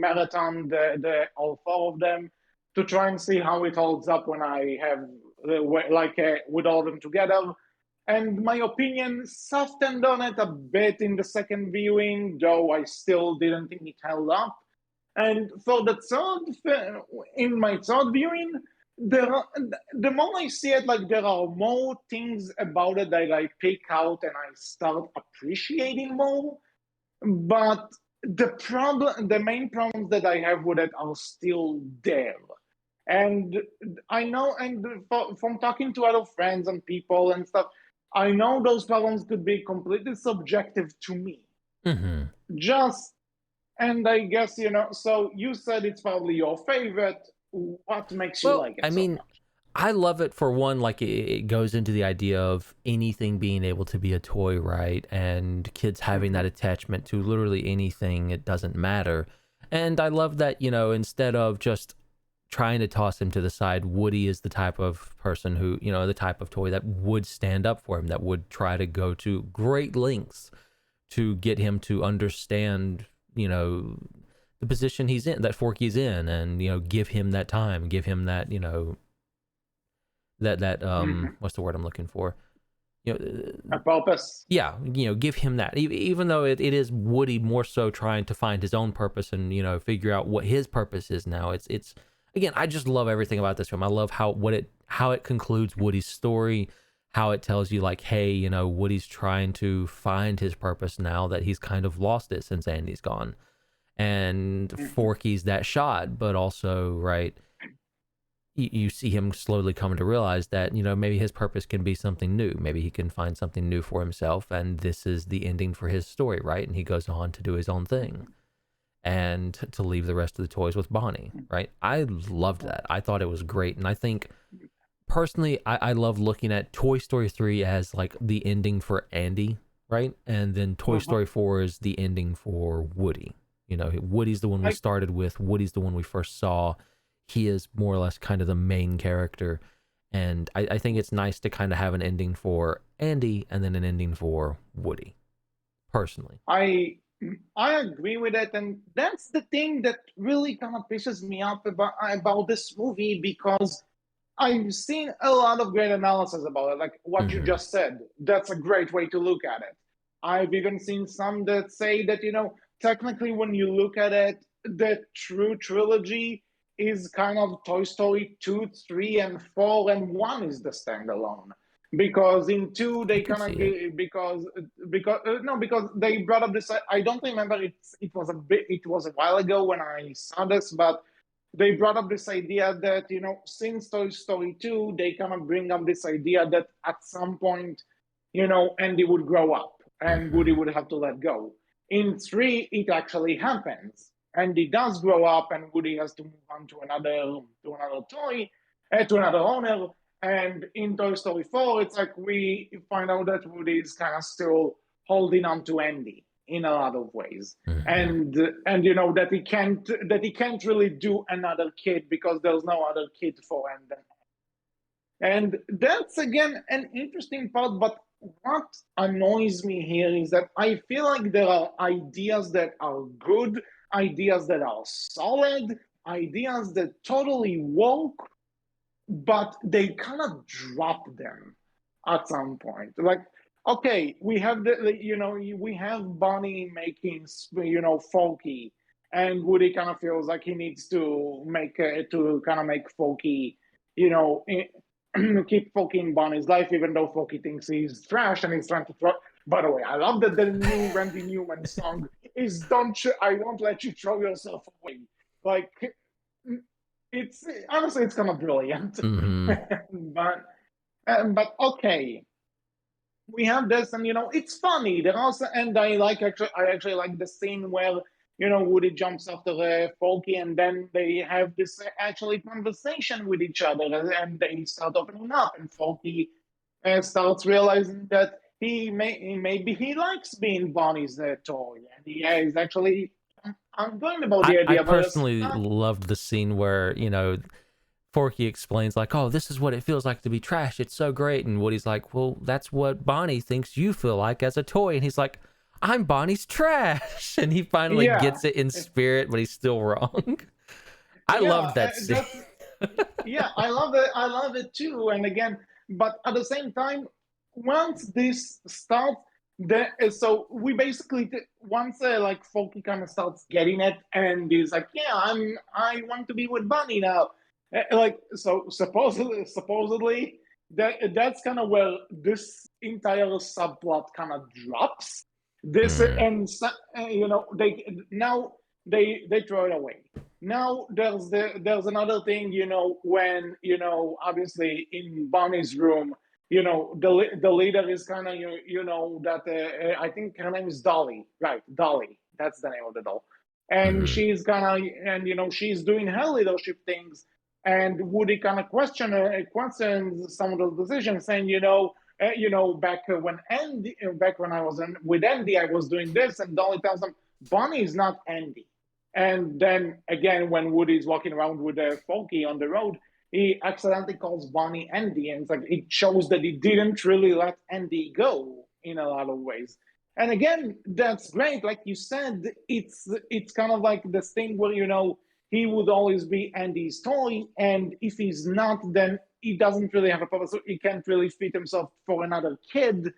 marathoned the all four of them to try and see how it holds up when I have with all of them together. And my opinion softened on it a bit in the second viewing, though I still didn't think it held up. And for in my third viewing, the more I see it, like there are more things about it that I pick out and I start appreciating more. But the main problems that I have with it are still there. And I know, and from talking to other friends and people and stuff, I know those problems could be completely subjective to me. Mm-hmm. And I guess, so you said it's probably your favorite. What makes you like it so much? I love it for one, like it goes into the idea of anything being able to be a toy, right? And kids having that attachment to literally anything, it doesn't matter. And I love that, instead of just trying to toss him to the side, Woody is the type of person who, the type of toy that would stand up for him, that would try to go to great lengths to get him to understand, the position he's in, that Forky's in, and, give him that time, give him that, what's the word I'm looking for? A purpose. Yeah, give him that. Even though it is Woody more so trying to find his own purpose and, figure out what his purpose is now. It's again, I just love everything about this film. I love how it concludes Woody's story, how it tells you like, hey, Woody's trying to find his purpose now that he's kind of lost it since Andy's gone. And Forky's that shot, but also, right, you see him slowly coming to realize that, maybe his purpose can be something new. Maybe he can find something new for himself, and this is the ending for his story, right? And he goes on to do his own thing and to leave the rest of the toys with Bonnie, right? I loved that. I thought it was great. And I think, personally, I love looking at Toy Story 3 as like the ending for Andy, right? And then Toy Story 4 is the ending for Woody. Woody's the one we started with. Woody's the one we first saw. He is more or less kind of the main character. And I think it's nice to kind of have an ending for Andy and then an ending for Woody, personally. I agree with it, and that's the thing that really kind of pisses me off about this movie, because I've seen a lot of great analysis about it, like what you just said. That's a great way to look at it. I've even seen some that say that, technically when you look at it, the true trilogy is kind of Toy Story 2, 3, and 4, and 1 is the standalone. Because in 2 they kind of because they brought up this. I don't remember, it was a while ago when I saw this, but they brought up this idea that since Toy Story 2 they kind of bring up this idea that at some point Andy would grow up and Woody would have to let go. In 3 it actually happens. Andy does grow up and Woody has to move on to another toy. to another owner. And in Toy Story 4, it's like we find out that Woody is kind of still holding on to Andy in a lot of ways, Mhm. and that he can't really do another kid because there's no other kid for him. And that's again an interesting part. But what annoys me here is that I feel like there are ideas that are good, ideas that are solid, ideas that totally work, but they kind of drop them at some point. Like, okay, we have we have Bonnie making, Forky, and Woody kind of feels like he needs to make Forky, you know, keep Forky in Bonnie's life, even though Forky thinks he's trash and he's trying to throw. By the way, I love that the new Randy Newman song is I won't let you throw yourself away. Like, it's honestly, it's kind of brilliant. Mhm. but okay, we have this, and it's funny. There also, and I actually like the scene where Woody jumps after Forky, and then they have this actually conversation with each other, and they start opening up, and Forky starts realizing that maybe he likes being Bonnie's toy, and he is actually. I'm going about the I idea, but it's personally loved the scene where, Forky explains like, "Oh, this is what it feels like to be trash. It's so great." And Woody's like, "Well, that's what Bonnie thinks you feel like as a toy." And he's like, "I'm Bonnie's trash." And he finally yeah, gets it in spirit, but he's still wrong. I yeah, loved that scene. that's yeah, I love it. I love it too. And again, but at the same time, once this starts, so we basically once like Forky kind of starts getting it, and he's like, "Yeah, I want to be with Bunny now." Like, so supposedly that's kind of where this entire subplot kind of drops. This Mm, and they throw it away. Now there's another thing, when obviously in Bonnie's room, the leader is kind of that I think her name is Dolly, right? Dolly, that's the name of the doll, and mhm, she's kind of and she's doing her leadership things, and Woody kind of questions some of those decisions, saying, back when I was with Andy, I was doing this, and Dolly tells him Bonnie is not Andy. And then again, when Woody's walking around with a Forky on the road, he accidentally calls Bonnie Andy, and it's like it shows that he didn't really let Andy go in a lot of ways. And again, that's great. Like you said, it's kind of like this thing where he would always be Andy's toy, and if he's not, then he doesn't really have a purpose. He can't really fit himself for another kid,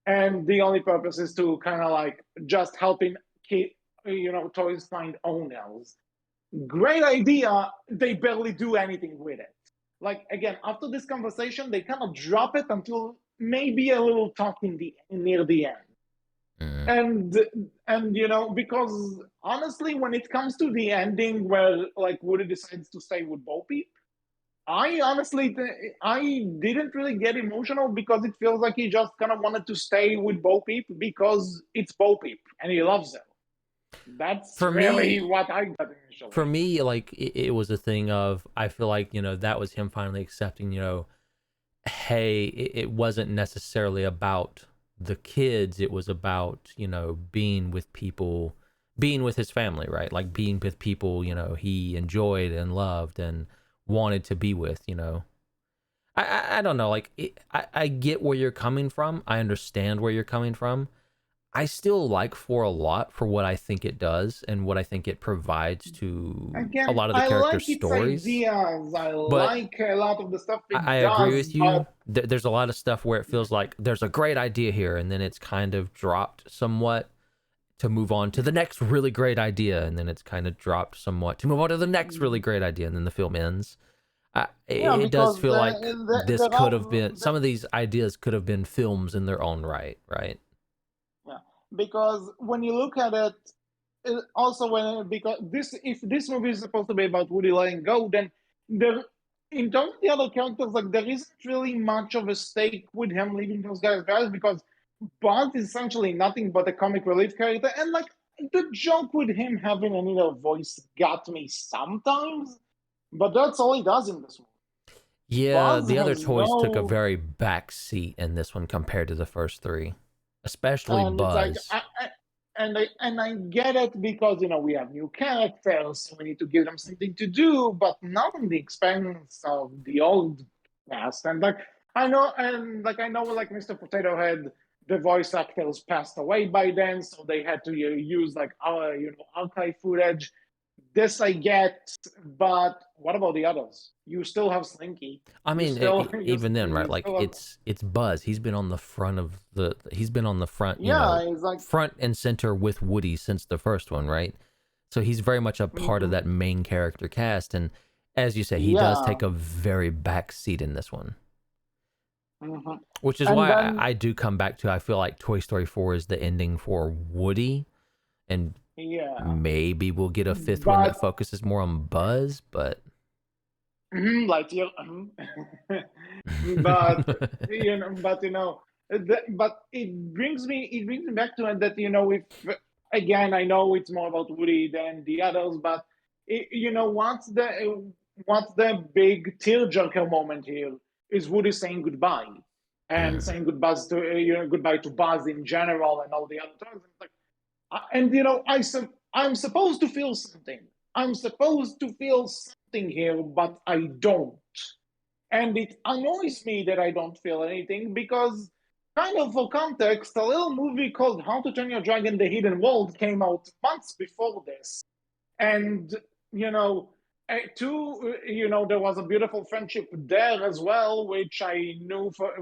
and the only purpose is to kind of like just helping toys find owners. Great idea. They barely do anything with it. Like, again, after this conversation, they kind of drop it until maybe a little talk near the end. mm. And because honestly, when it comes to the ending where like Woody decides to stay with Bo Peep, I didn't really get emotional because it feels like he just kind of wanted to stay with Bo Peep because it's Bo Peep and he loves her. That's For really me, what I got for initially. me, like it was a thing of I feel like that was him finally accepting. Hey, it wasn't necessarily about the kids. It was about being with people, being with his family, right? Like being with people he enjoyed and loved and wanted to be with. I don't know. Like I get where you're coming from. I understand where you're coming from. I still like 4 a lot for what I think it does and what I think it provides to a Again, lot of the I characters' like its stories. ideas. I But like a lot of the stuff I it agree does, with you. but There's a lot of stuff where it feels like there's a great idea here, and then it's kind of dropped somewhat to move on to the next really great idea, and then it's kind of dropped somewhat to move on to the next really great idea, and then the film ends. yeah, It does because feel like this there could have been, are some of these ideas could have been films in their own right, right? yeah, because when you look at it, also when because this if this movie is supposed to be about Woody letting go, then there in terms of the other characters, like there isn't really much of a stake with him leaving those guys because Bond is essentially nothing but a comic relief character, and like the joke with him having another voice got me sometimes, but that's all he does in this movie. Yeah, Buzz the other has toys took a no, very back seat in this one compared to the first three, especially and it's like Buzz. I get it because we have new characters, so we need to give them something to do, but not on the expense of the old cast. And I know like Mr. Potato Head, the voice actors passed away by then, so they had to use like our archive footage. This I get, but what about the others? You still have Slinky. I You mean, still even then, right? you Like still have, it's Buzz. He's been on the front of the. He's been on the front, yeah. It's like front and center with Woody since the first one, right? So he's very much a part of mhm, that main character cast, and as you say, he does yeah. take a very back seat in this one, Mhm. which is And why then I do come back to. I feel like Toy Story 4 is the ending for Woody, and yeah, maybe we'll get a fifth one that but focuses more on Buzz, but lightyear. But but it brings me back to it that if again I know it's more about Woody than the others, but what's the big tearjerker moment here is Woody saying goodbye and Mm. saying goodbye to Buzz in general and all the other times. It's like, and I'm supposed to feel something. I'm supposed to feel something here, but I don't. And it annoys me that I don't feel anything because, kind of for context, a little movie called How to Train Your Dragon: The Hidden World came out months before this. And, there was a beautiful friendship there as well, which I knew for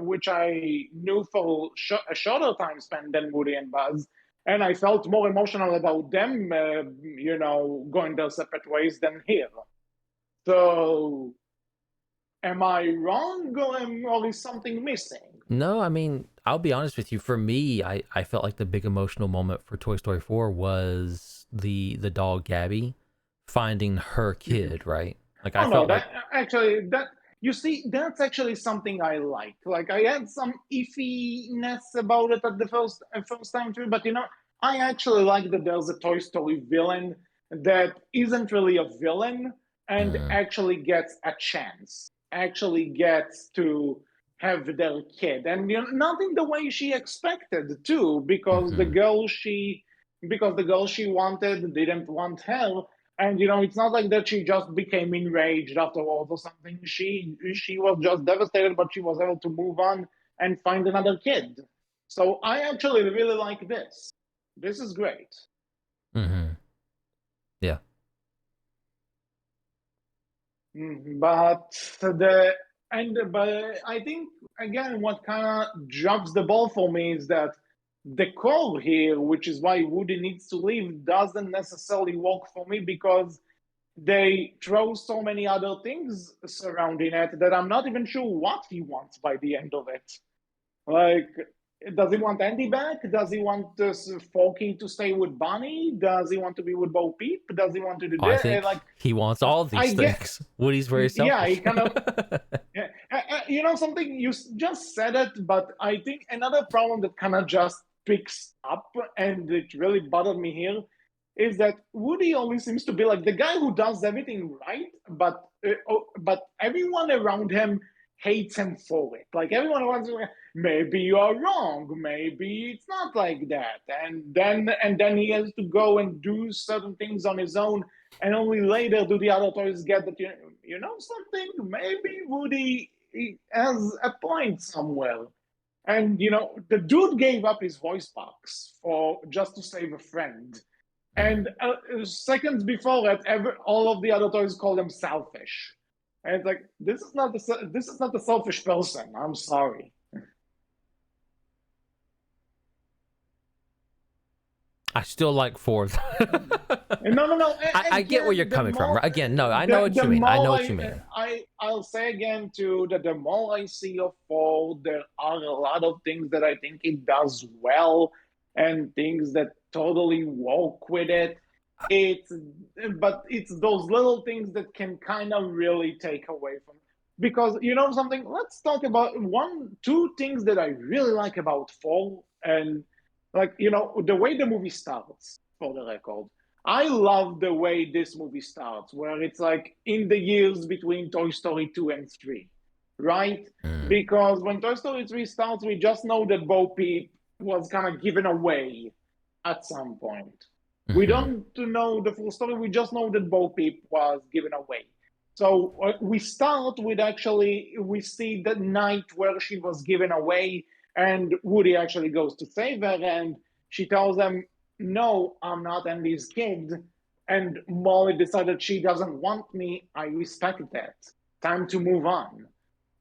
a shorter time span than Woody and Buzz. And I felt more emotional about them, going their separate ways than here. So am I wrong, or is something missing? No, I mean, I'll be honest with you. For me, I felt like the big emotional moment for Toy Story 4 was the dog Gabby finding her Mhm. kid, right? Like I Oh no, felt like that you see, that's actually something I like. Like I had some iffiness about it at the first time too, but I actually like that there's a Toy Story villain that isn't really a villain and mm, actually gets a chance, actually gets to have their kid, and not in the way she expected to, hmm because the girl she wanted didn't want her. And it's not like that she just became enraged afterwards or something. She was just devastated, but she was able to move on and find another kid. So I actually really like this. This is great. hmm yeah. But but I think again what kind of drops the ball for me is that the core here, which is why Woody needs to leave, doesn't necessarily work for me because they throw so many other things surrounding it that I'm not even sure what he wants by the end of it. Like, does he want Andy back? Does he want this Forky to stay with Bonnie? Does he want to be with Bo Peep? Does he want to do I this? think Like, he wants all I these get, things. Woody's very yeah, he selfish. kind of, yeah. Something you just said it, but I think another problem that kind of just picks up and it really bothered me here is that Woody always seems to be like the guy who does everything right, but everyone around him hates him for it. Like everyone wants to, maybe you are wrong, maybe it's not like that, and then he has to go and do certain things on his own, and only later do the other toys get that you know something. Maybe Woody has a point somewhere. And the dude gave up his voice box for just to save a friend. Mm. And seconds before that, all of the other toys called him selfish. And it's like this is not the selfish person. I'm sorry. I still like four. No, no, no. I get where you're Again, the coming from. more Right? Again, no, I know the what the you mean. I know more what you mean. I'll say again too that the more I see of Ford, there are a lot of things that I think it does well, and things that totally work with it. It's but it's those little things that can kind of really take away from. Because something, let's talk about two things that I really like about Fall, and like the way the movie starts, for the record. I love the way this movie starts, where it's like in the years between Toy Story 2 and 3. right? Because when Toy Story 3 starts, we just know that Bo Peep was kind of given away at some point. We don't know the full story. We just know that Bo Peep was given away. So we start with actually, we see the night where she was given away, and Woody actually goes to save her, and she tells them, "No, I'm not Andy's kid." And Molly decided she doesn't want me. I respect that. Time to move on.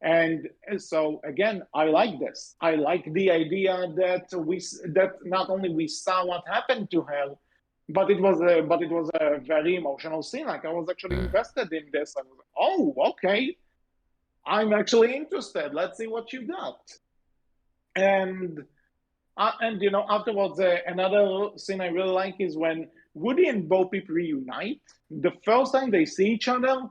And so again, I like this. I like the idea that not only we saw what happened to her, but it was a very emotional scene. Like I was actually invested in this. I was like, oh, okay, I'm actually interested. Let's see what you got. And you know, afterwards, another scene I really like is when Woody and Bo Peep reunite. The first time they see each other,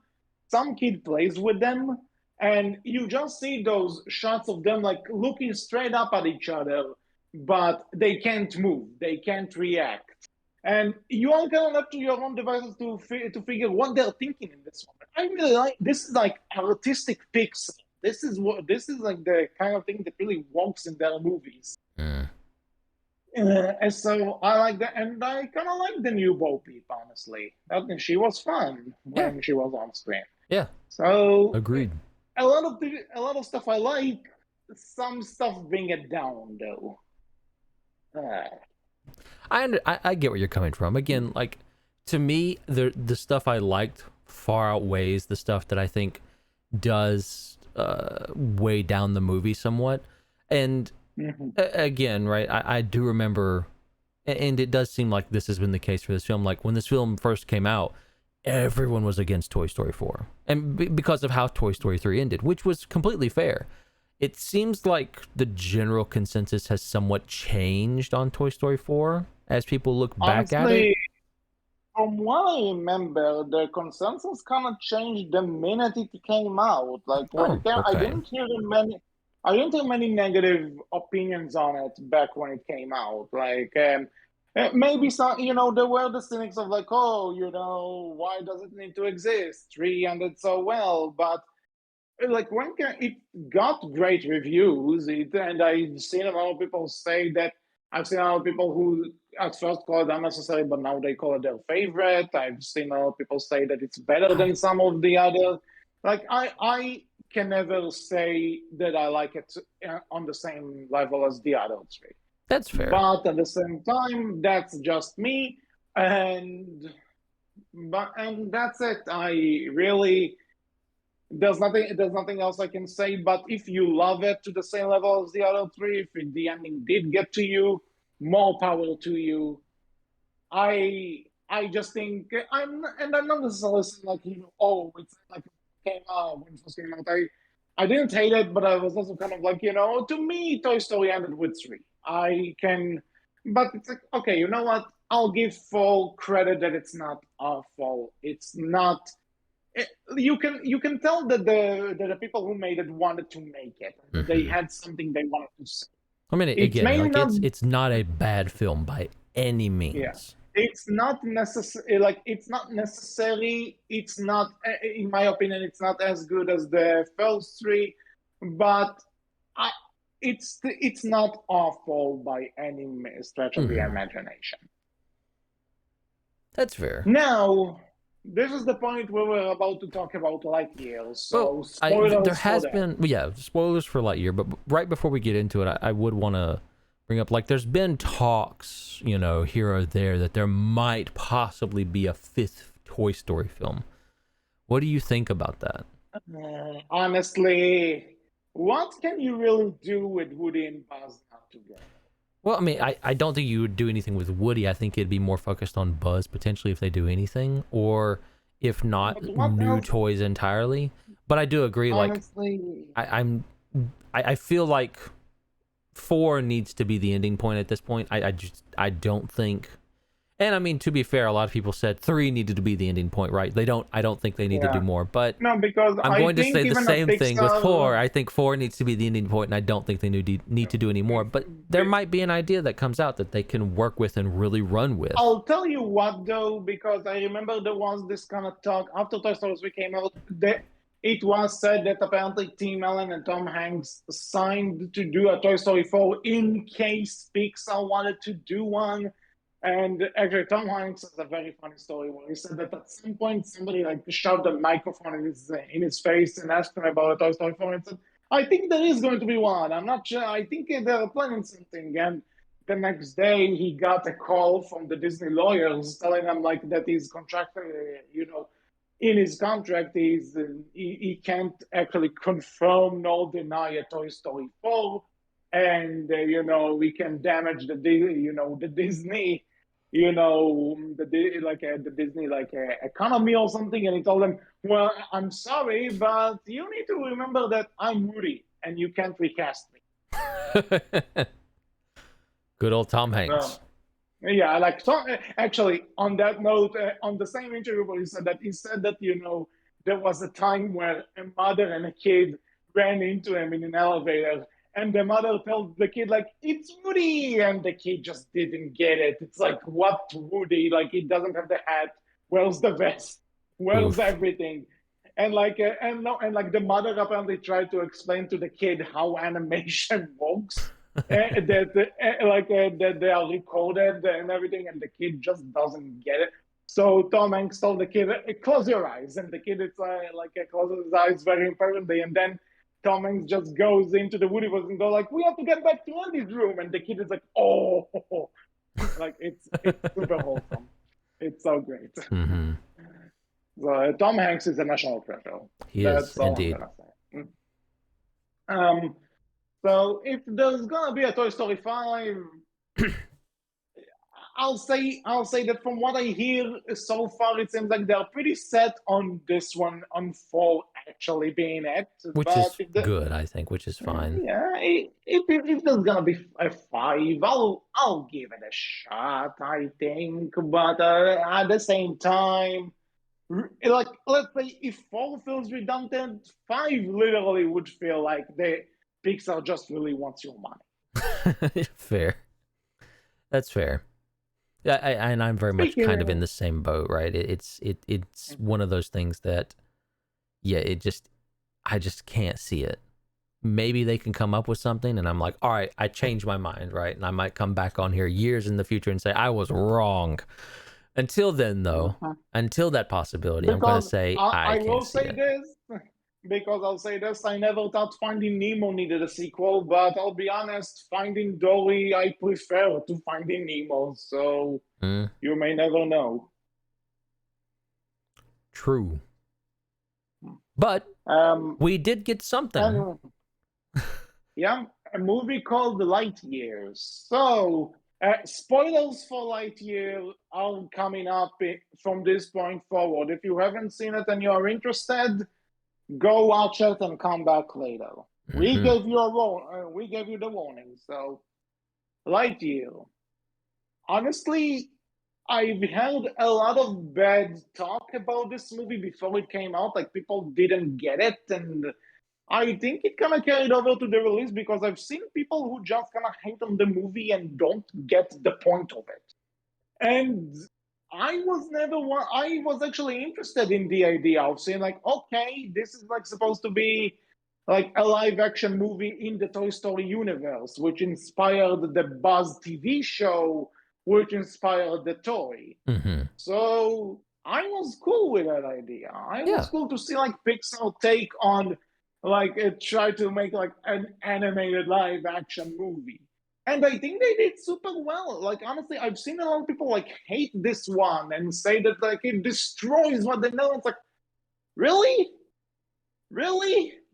some kid plays with them, and you just see those shots of them like looking straight up at each other, but they can't move, they can't react, and you all kind of left to your own devices to figure what they're thinking in this moment. I really like this. Is like artistic pixel. This is like the kind of thing that really works in their movies. And so I like that, and I kind of like the new Bo Peep, honestly. I think she was fun when she was on screen. Yeah. So Agreed. a lot of stuff I like. Some stuff bring it down, though. I get where you're coming from. Again, like to me, the stuff I liked far outweighs the stuff that I think does weigh down the movie somewhat. And again, right, I do remember, and it does seem like this has been the case for this film. Like when this film first came out, everyone was against Toy Story 4, and because of how Toy Story 3 ended, which was completely fair. It seems like the general consensus has somewhat changed on Toy Story 4 as people look back at it. From what I remember, the consensus kind of changed the minute it came out. Like when it came, I didn't hear many negative opinions on it back when it came out. Like maybe some, you know, there were the cynics of like, oh, you know, why does it need to exist? 3 ended so well, but like when it got great reviews, and I've seen a lot of people say that. I've seen a lot of people who at first called it unnecessary, but now they call it their favorite. I've seen a lot of people say that it's better than some of the other. Like I can never say that I like it on the same level as the other 3. That's fair. But at the same time, that's just me, and that's it. I really. There's nothing else I can say, but if you love it to the same level as the other 3, if the ending did get to you, more power to you. I just think I'm not necessarily saying like, you know, oh, it's like came out when it first came out. I didn't hate it, but I was also kind of like, you know, to me, Toy Story ended with 3. But it's like, okay, you know what? I'll give full credit that it's not awful. It's not. You can tell that the people who made it wanted to make it. They had something they wanted to say. I mean, again, like it's not a bad film by any means. Yeah. It's not necessary. Like it's not necessary. It's not, in my opinion, it's not as good as the first 3, but it's not awful by any stretch of the imagination. That's fair. Now. This is the point where we're about to talk about Lightyear. So spoilers. There has been spoilers for Lightyear, but right before we get into it, I would want to bring up, like, there's been talks, you know, here or there that there might possibly be a 5th Toy Story film. What do you think about that? Honestly, what can you really do with Woody and Buzz not together? Well, I mean, I don't think you would do anything with Woody. I think it'd be more focused on Buzz, potentially, if they do anything. Or, if not, new toys entirely. But I do agree, honestly, like, I feel like 4 needs to be the ending point at this point. I don't think... And I mean, to be fair, a lot of people said 3 needed to be the ending point, right? I don't think they need to do more, but no, because I'm going to say the same thing with 4. I think 4 needs to be the ending point, and I don't think they need to do any more. But there might be an idea that comes out that they can work with and really run with. I'll tell you what, though, because I remember there was this kind of talk after Toy Story 3 came out. it was said that apparently Tim Allen and Tom Hanks signed to do a Toy Story 4 in case Pixar wanted to do one. And actually, Tom Hanks has a very funny story where he said that at some point somebody like shoved a microphone in his face and asked him about a Toy Story 4 and said, "I think there is going to be one. I'm not sure. I think they're planning something." And the next day, he got a call from the Disney lawyers telling him like that he's contracted, in his contract, he can't actually confirm nor deny a Toy Story 4, and we can damage the Disney the Disney economy or something. And he told them, "Well, I'm sorry, but you need to remember that I'm Woody and you can't recast me." Good old Tom Hanks. Yeah, like Tom, actually, on that note, on the same interview where he said that there was a time where a mother and a kid ran into him in an elevator, and the mother told the kid, like, "It's Woody," and the kid just didn't get it. It's like, what Woody? Like, he doesn't have the hat. Where's the vest? Where's everything? And the mother apparently tried to explain to the kid how animation works. that they are recorded and everything, and the kid just doesn't get it. So Tom Hanks told the kid, "Close your eyes," and the kid closes his eyes very importantly, and then Tom Hanks just goes into the Woody World and go like, "We have to get back to Andy's room," and the kid is like, "Oh," like it's super wholesome. It's so great. Mm-hmm. So Tom Hanks is a national treasure. He is indeed. So if there's gonna be a Toy Story 5, I'll say that from what I hear so far, it seems like they're pretty set on this one, on 4 actually being it. Which is good, I think, which is fine. Yeah, if there's gonna be a 5, I'll give it a shot, I think. But at the same time, like, let's say if 4 feels redundant, 5 literally would feel like Pixar just really wants your money. Fair. That's fair. Yeah, and I'm very much kind of in the same boat, right? It's one of those things that, yeah, I just can't see it. Maybe they can come up with something, and I'm like, all right, I changed my mind, right? And I might come back on here years in the future and say I was wrong. Until then, though, until that possibility, because I'm going to say I will say this. Because I'll say this, I never thought Finding Nemo needed a sequel, but I'll be honest, Finding Dory I prefer to Finding Nemo, so you may never know. True. But we did get something. Yeah, a movie called Lightyear. So, spoilers for Lightyear are coming up from this point forward. If you haven't seen it and you are interested, go watch it and come back later. Mm-hmm. We gave you the warning. So, Lightyear. Honestly, I've heard a lot of bad talk about this movie before it came out. Like, people didn't get it, and I think it kind of carried over to the release because I've seen people who just kind of hate on the movie and don't get the point of it. And I was actually interested in the idea of saying, like, okay, this is like supposed to be like a live action movie in the Toy Story universe, which inspired the Buzz TV show, which inspired the toy. Mm-hmm. So I was cool with that idea. Was cool to see like Pixar take on try to make like an animated live action movie. And I think they did super well. Like, honestly, I've seen a lot of people like hate this one and say that like it destroys what they know. It's like, really?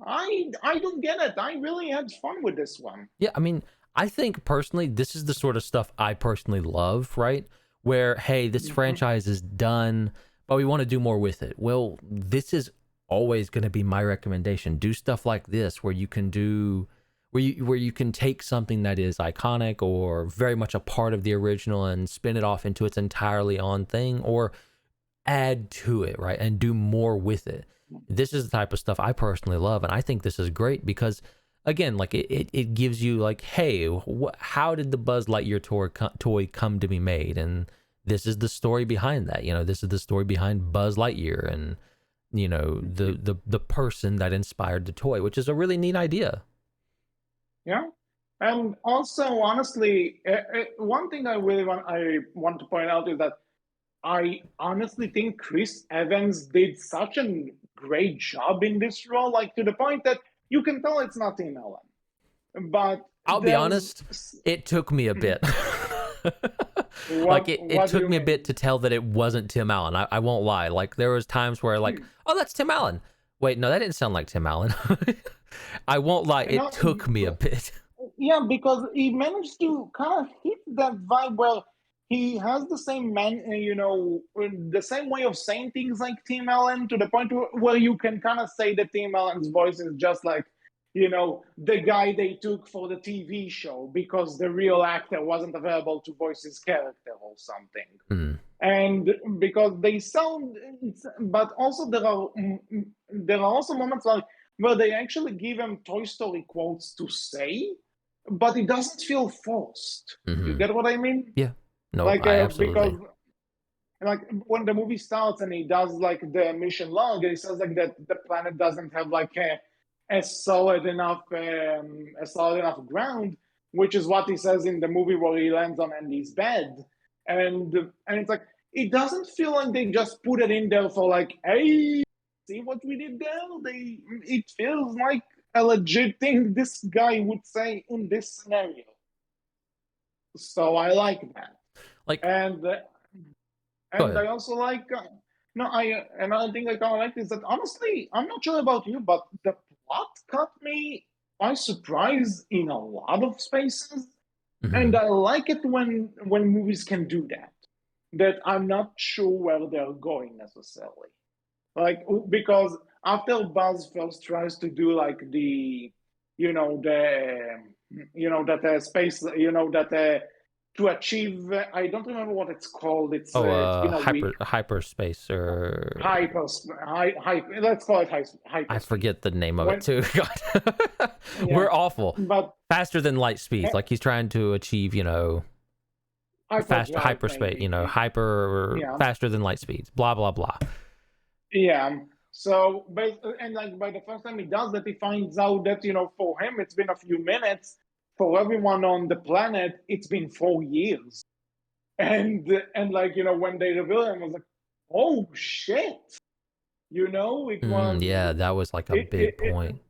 I don't get it. I really had fun with this one. Yeah, I mean, I think personally, this is the sort of stuff I personally love, right? Where, hey, this franchise is done, but we want to do more with it. Well, this is always going to be my recommendation. Do stuff like this where you can do... Where you can take something that is iconic or very much a part of the original and spin it off into its entirely own thing, or add to it, right, and do more with it. This is the type of stuff I personally love, and I think this is great because, again, like it gives you like, hey, how did the Buzz Lightyear toy come to be made? And this is the story behind that. This is the story behind Buzz Lightyear, and the person that inspired the toy, which is a really neat idea. Yeah. And also, honestly, one thing I want to point out is that I honestly think Chris Evans did such a great job in this role, like to the point that you can tell it's not Tim Allen. But I'll be honest, it took me a bit. Like it took me a bit to tell that it wasn't Tim Allen. I won't lie. Like there was times where like, oh, that's Tim Allen. Wait, no, that didn't sound like Tim Allen. I won't lie. It took me a bit. Yeah, because he managed to kind of hit that vibe where he has the same the same way of saying things like Tim Allen, to the point where you can kind of say that Tim Allen's voice is just like, the guy they took for the TV show because the real actor wasn't available to voice his character or something. Mm. And because they sound, but also there are also moments like where they actually give him Toy Story quotes to say, but it doesn't feel forced. Mm-hmm. You get what I mean? Yeah. No, I absolutely. Because like when the movie starts and he does like the mission log, he says like that the planet doesn't have like a solid enough ground, which is what he says in the movie where he lands on Andy's bed, and it's like it doesn't feel like they just put it in there for like, hey, see what we did there. It feels like a legit thing this guy would say in this scenario. So I like that. Like, and I also like another thing I kind of like is that honestly, I'm not sure about you, but the plot caught me by surprise in a lot of spaces, and I like it when movies can do that. That I'm not sure where they're going necessarily, like because after Buzz first tries to do like to achieve, I don't remember what it's called. It's hyperspace or let's call it hyperspace. I forget the name of it too. God. We're awful. But faster than light speeds, like he's trying to achieve, hyperspace, faster than light speeds. Blah blah blah. Yeah. So, and like by the first time he does that, he finds out that for him it's been a few minutes. For everyone on the planet, it's been 4 years. And like, when they reveal him, I was like, oh shit. It was yeah, that was like a big point.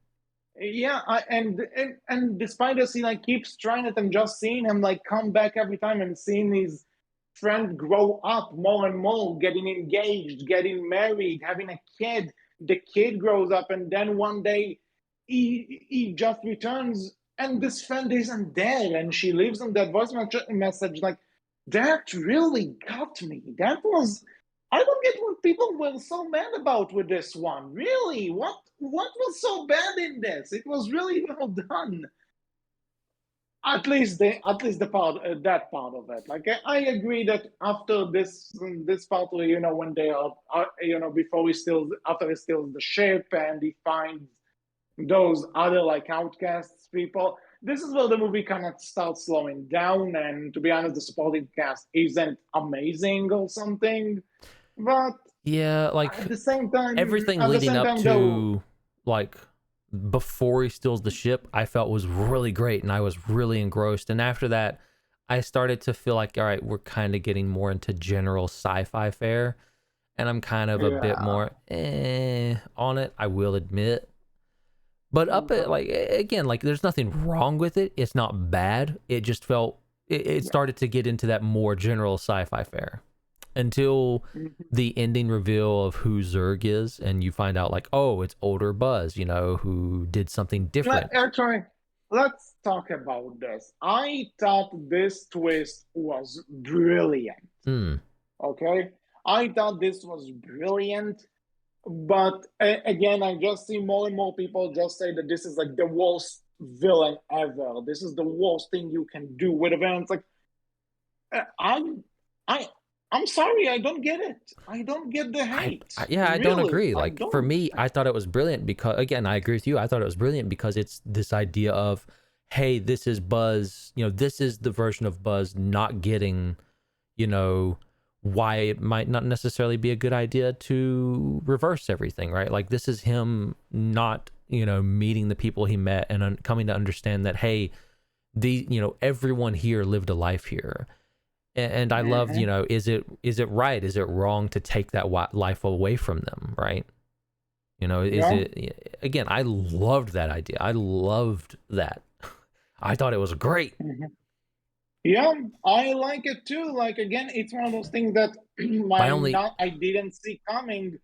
And despite this, he like keeps trying it, and just seeing him like come back every time and seeing his friend grow up more and more, getting engaged, getting married, having a kid. The kid grows up, and then one day he just returns, and this friend isn't there, and she leaves him that voice message. Like, that really got me. That was, I don't get what people were so mad about with this one. Really, what was so bad in this? It was really well done. At least the part that part of it. Like, I agree that after this part, when they are before after he steals the ship and he finds those other like outcasts people, this is where the movie kind of starts slowing down. And to be honest, the supporting cast isn't amazing or something, but yeah, like at the same time, everything leading up to like before he steals the ship, I felt was really great, and I was really engrossed. And after that, I started to feel like, all right, we're kind of getting more into general sci-fi fare, and I'm kind of a bit more on it, I will admit. But up at like again, like there's nothing wrong with it. It's not bad. It just felt it started to get into that more general sci-fi fare until the ending reveal of who Zurg is, and you find out like, oh, it's older Buzz, who did something different. Actually, let's talk about this. I thought this twist was brilliant. Okay, I thought this was brilliant. But again, I just see more and more people just say that this is like the worst villain ever. This is the worst thing you can do with a villain. It's like, I'm sorry, I don't get it. I don't get the hate. I don't agree. Like for me, I thought it was brilliant because, again, I agree with you. I thought it was brilliant because it's this idea of, hey, this is Buzz. This is the version of Buzz not getting, why it might not necessarily be a good idea to reverse everything, right? Like this is him not, meeting the people he met and coming to understand that, hey, everyone here lived a life here. And I loved, is it right? Is it wrong to take that life away from them, right? Is it, again, I loved that idea. I loved that. I thought it was great. Yeah, I like it too. Like again, it's one of those things that I didn't see coming,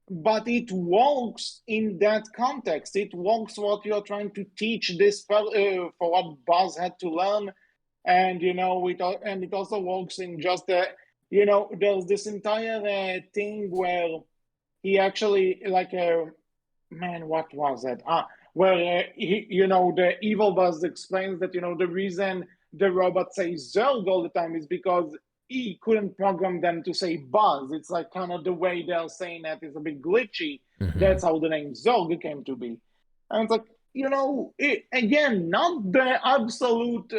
but it works in that context. It works what you're trying to teach for what Buzz had to learn, and it also works in just there's this entire thing where he actually man, what was it? Where the evil Buzz explains that the reason the robots say Zerg all the time is because he couldn't program them to say Buzz. It's like kind of the way they're saying that is a bit glitchy. Mm-hmm. That's how the name Zerg came to be. And it's like, again, not the absolute,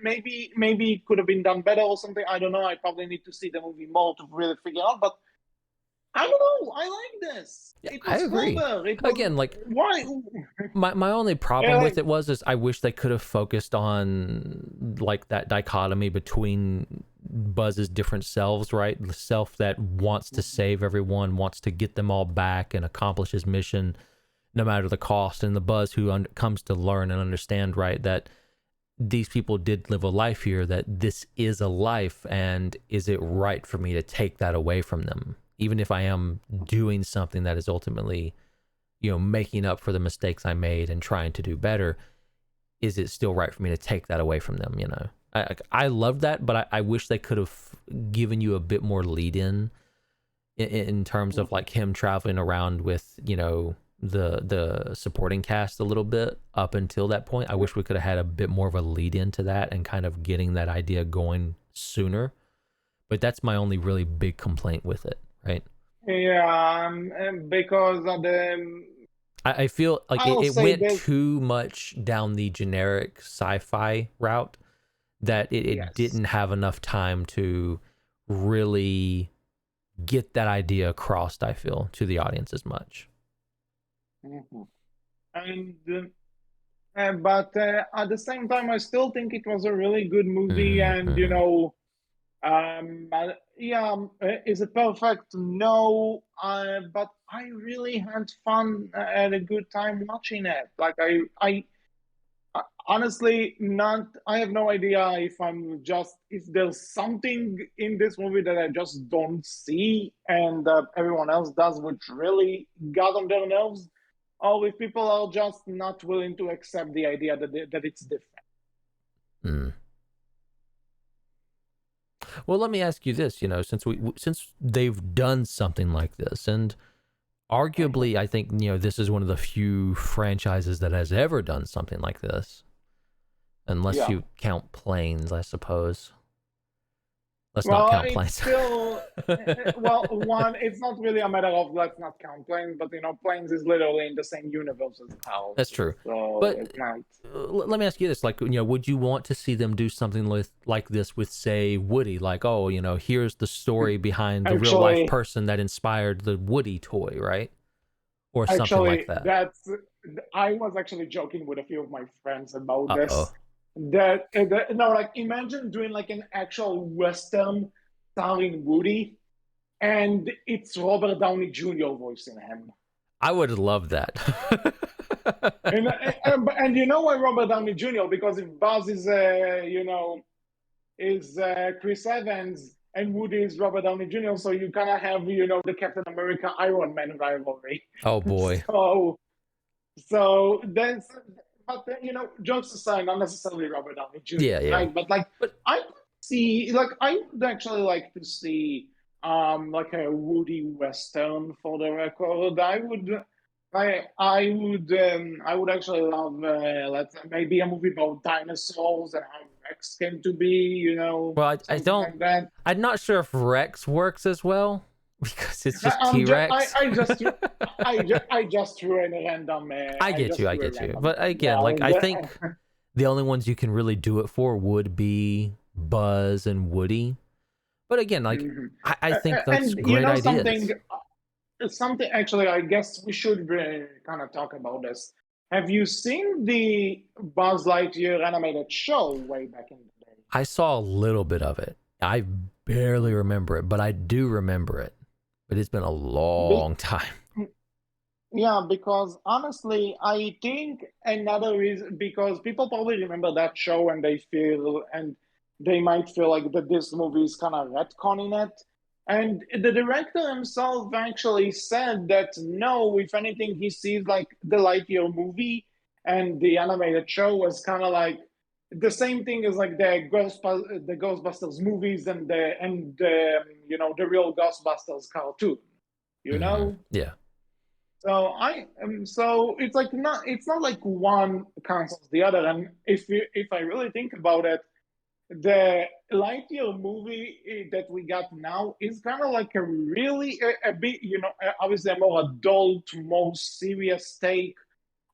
maybe it could have been done better or something. I don't know. I probably need to see the movie more to really figure out, but I don't know. I like this. Yeah, I agree. Clever. Again, like why? My only problem with it is I wish they could have focused on like that dichotomy between Buzz's different selves, right? The self that wants to save everyone, wants to get them all back and accomplish his mission, no matter the cost, and the Buzz who comes to learn and understand, right, that these people did live a life here, that this is a life, and is it right for me to take that away from them? Even if I am doing something that is ultimately, making up for the mistakes I made and trying to do better, is it still right for me to take that away from them? I love that, but I wish they could have given you a bit more lead in terms of like him traveling around with, the supporting cast a little bit up until that point. I wish we could have had a bit more of a lead into that and kind of getting that idea going sooner. But that's my only really big complaint with it. Right. Yeah, because of I feel like it went too much down the generic sci-fi route that it didn't have enough time to really get that idea across, I feel, to the audience as much. Mm-hmm. But at the same time, I still think it was a really good movie, and is it perfect? No, but I really had fun and a good time watching it. Like I honestly I have no idea if there's something in this movie that I just don't see and everyone else does, which really got on their nerves, or if people are just not willing to accept the idea that it's different. Mm. Well, let me ask you this, since they've done something like this, and arguably, I think, this is one of the few franchises that has ever done something like this, unless you count Planes, I suppose. Let's not count Planes. Still, one, it's not really a matter of let's not count Planes, but Planes is literally in the same universe as House. That's true. So but let me ask you this: like, would you want to see them do something like this with, say, Woody? Like, oh, here's the story behind the real life person that inspired the Woody toy, right? Or something like that. I was actually joking with a few of my friends about this. Imagine doing like an actual Western starring Woody, and it's Robert Downey Jr. voicing him. I would love that. and you know why Robert Downey Jr.? Because if Buzz is Chris Evans and Woody is Robert Downey Jr., so you kind of have the Captain America Iron Man rivalry. Oh boy. So that's. But jokes aside, not necessarily Robert Downey Jr. Yeah. Right? But I could see, I would actually like to see, like a Woody Western for the record. I would actually love, maybe a movie about dinosaurs and how Rex came to be. Well, I don't. Like that. I'm not sure if Rex works as well. Because it's just T-Rex. I just threw in a random. I get you. But again, I think the only ones you can really do it for would be Buzz and Woody. But again, like Mhm. I think that's And you great know something, ideas. something actually, I guess we should kind of talk about this. Have you seen the Buzz Lightyear animated show way back in the day? I saw a little bit of it. I barely remember it, but I do remember it. But it's been a Be- long time. yeah, because honestly, I think another reason, because people probably remember that show and they might feel like that this movie is kind of retconning it. And the director himself actually said that no, if anything, he sees like the Lightyear movie and the animated show was kind of like the same thing as like the Ghostbusters movies and the real Ghostbusters cartoon, you know? Yeah. So it's not like one cancels the other. And if I really think about it, the Lightyear movie that we got now is kind of like a really a bit, obviously a more adult, more serious take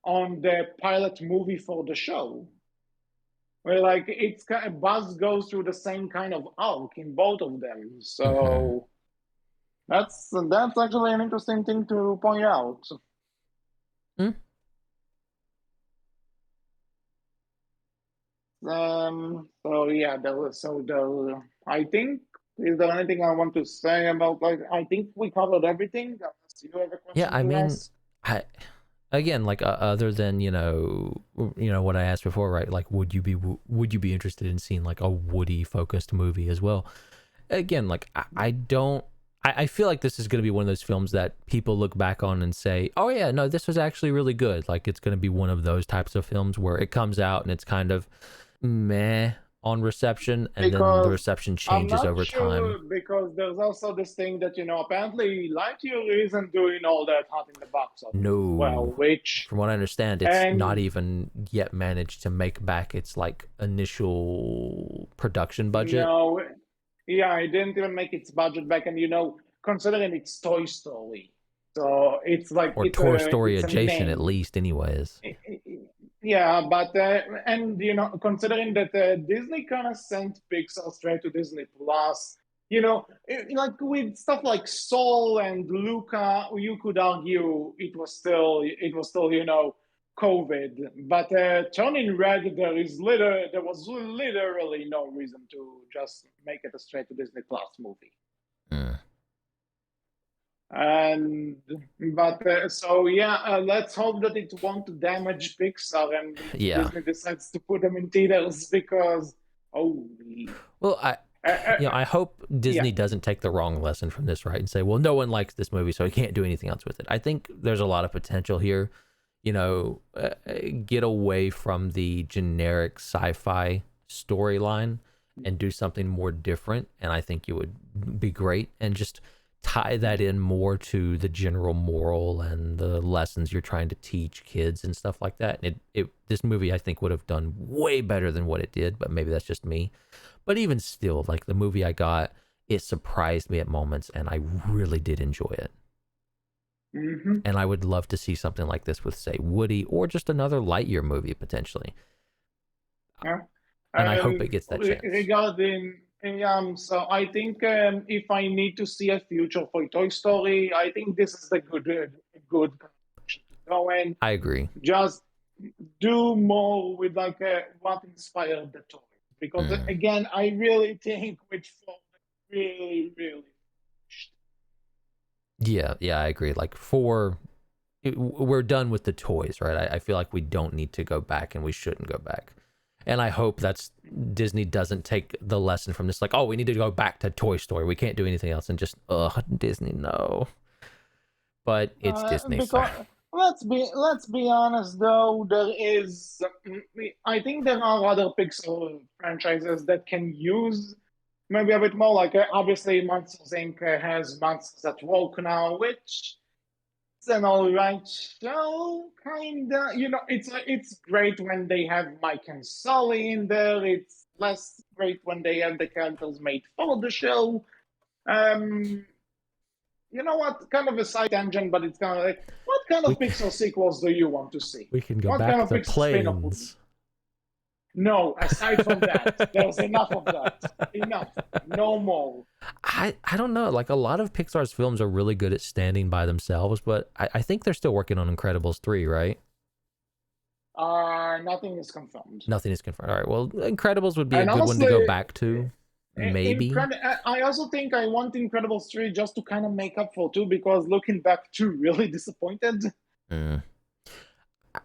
on the pilot movie for the show. Where like it's kind of Buzz goes through the same kind of arc in both of them. Hmm. So that's actually an interesting thing to point out. Mm. So yeah, I think, is there anything I want to say about, like, I think we covered everything. Unless you have a Yeah, question I to mean, ask. I again, like other than what I asked before, right? Like, would you be interested in seeing like a Woody focused movie as well? Again, like I don't. I feel like this is going to be one of those films that people look back on and say, "Oh yeah, no, this was actually really good." Like it's going to be one of those types of films where it comes out and it's kind of meh on reception, and then the Because reception I'm changes not over time. sure, because there's also this thing that, apparently Lightyear isn't doing all that hot in the box office as well, No, which, from what I understand, it's not and even yet managed to make back its like initial production budget no, yeah, it didn't even make its budget back. And, considering it's Toy Story, so it's like, or Toy Story it's a adjacent, at name. least, anyways. Yeah, but and considering that Disney kind of sent Pixar straight to Disney Plus, like with stuff like Soul and Luca, you could argue it was still COVID. But Turning Red, there was literally no reason to just make it a straight to Disney Plus movie. Mm. And but so yeah, let's hope that it won't damage Pixar and Yeah. Disney decides to put them in theaters because holy, Well, uh, uh, I hope yeah, Disney doesn't take the wrong lesson from this, right? And say, well, no one likes this movie, so he can't do anything else with it. I think there's a lot of potential here. Get away from the generic sci-fi storyline and do something more different. And I think it would be great. And just tie that in more to the general moral and the lessons you're trying to teach kids and stuff like that. And this movie, I think, would have done way better than what it did, but maybe that's just me. But even still, like the movie I got, it surprised me at moments, and I really did enjoy it. hmm And I would love to see something like this with, say, Woody or just another Lightyear movie potentially. yeah. And I hope it gets that chance. Regarding so I think if I need to see a future for Toy Story, I think this is the good direction to go in. I agree. Just do more with like what inspired the toy, because Mm. again, I really think with four, really, really. Yeah, I agree. Like we're done with the toys, right? I feel like we don't need to go back, and we shouldn't go back. And I hope that's Disney doesn't take the lesson from this, like, oh, we need to go back to Toy Story. We can't do anything else, and just, Disney, no. But it's Disney, so Because let's be honest though, I think there are other Pixar franchises that can use maybe a bit more. Like obviously, Monsters Inc. Has Monsters at Work now, which is an all right show, kinda. It's great when they have Mike and Sully in there. It's less great when they have the characters made for the show. Um, you know what? Kind of a side tangent, but it's kind of like, what kind we of Pixar sequels do you want to see? we can go What kind back of to Pixar spin-off would planes. No, aside from that, there's enough of that. Enough. No more. I don't know. Like a lot of Pixar's films are really good at standing by themselves, but I think they're still working on Incredibles 3, right? Nothing is confirmed. Nothing is confirmed. All right. Well, Incredibles would be a And good one to go honestly, back to, maybe. I also think I want Incredibles 3 just to kind of make up for 2, because looking back, 2 really disappointed. Mm.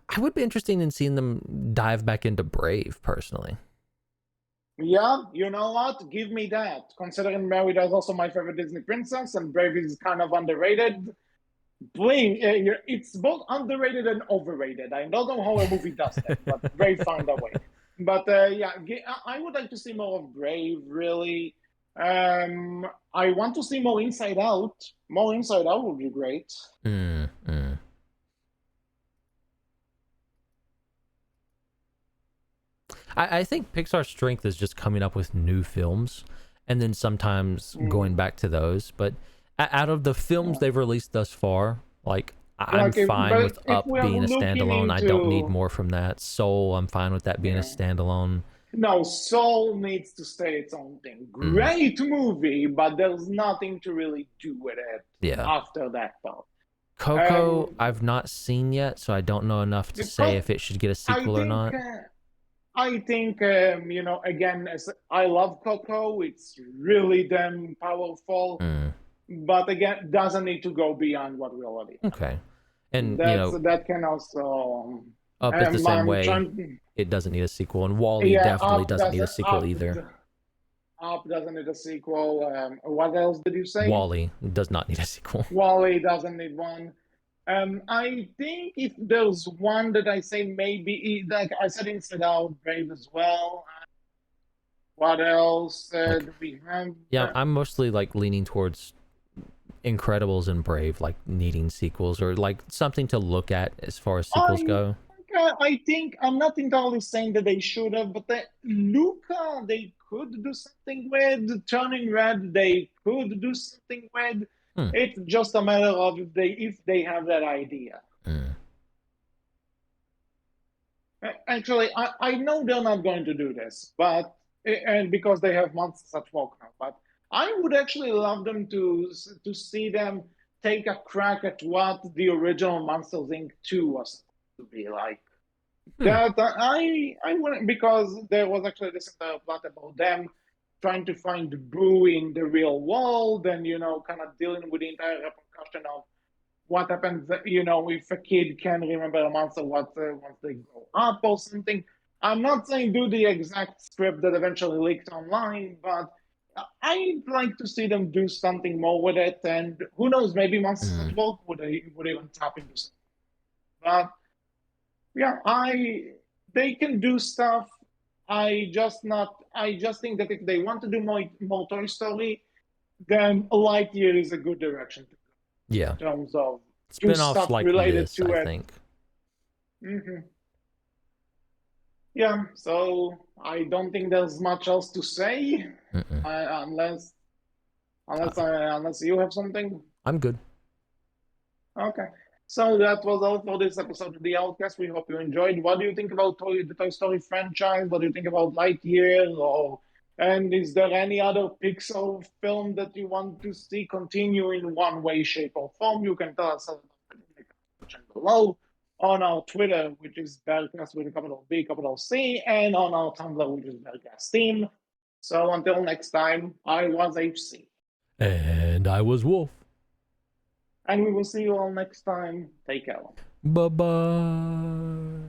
I would be interested in seeing them dive back into Brave, personally. Yeah, you know what? Give me that. Considering Mary is also my favorite Disney princess, and Brave is kind of underrated. It's both underrated and overrated. I don't know how a movie does that, but Brave found a way. But yeah, I would like to see more of Brave, really. I want to see more Inside Out. More Inside Out would be great. I think Pixar's strength is just coming up with new films and then sometimes going back to those. But out of the films they've released thus far, like I'm fine with Up being a standalone. I don't need more from that. Soul, I'm fine with that being a standalone. No, Soul needs to stay its own thing. Great movie, but there's nothing to really do with it after that part. Coco, I've not seen yet, so I don't know enough to say if it should get a sequel or not. I think, again, I love Coco. It's really damn powerful. But again, doesn't need to go beyond what we already have. Okay. And, that can also... Up is the same way. It doesn't need a sequel. And Wall-E definitely doesn't need a sequel either. Up doesn't need a sequel. What else did you say? Wall-E does not need a sequel. Wall-E doesn't need one. I think if there's one that I say maybe, like I said, Inside Out, Brave as well. What else do we have? Yeah, I'm mostly like leaning towards Incredibles and Brave, like needing sequels or like something to look at as far as sequels go. I think I'm not entirely saying that they should have, but Luca, they could do something with. Turning Red, they could do something with. It's just a matter of if they have that idea. Actually, I know they're not going to do this, but and because they have months at work now, but I would actually love them to see them take a crack at what the original Monsters Inc. 2 was to be like. That I wouldn't, because there was actually this entire plot about them trying to find Boo in the real world, and kind of dealing with the entire repercussion of what happens, if a kid can remember a monster once they grow up or something. I'm not saying do the exact script that eventually leaked online, but I'd like to see them do something more with it, and who knows, maybe Monsters at Work would even tap into something. But yeah, they can do stuff. I just think that if they want to do more Toy Story, then Lightyear is a good direction to go. Yeah. In terms of spinoffs like related this, to I it. think. Yeah, so I don't think there's much else to say, unless you have something. I'm good. Okay. So that was all for this episode of the Outcast. We hope you enjoyed. What do you think about the Toy Story franchise? What do you think about Lightyear? And is there any other Pixar film that you want to see continue in one way, shape, or form? You can tell us in the section below, on our Twitter, which is Berkcast with a capital B, capital C, and on our Tumblr, which is Berkcast Team. So until next time, I was HC. And I was Wolf. And we will see you all next time. Take care. Bye-bye.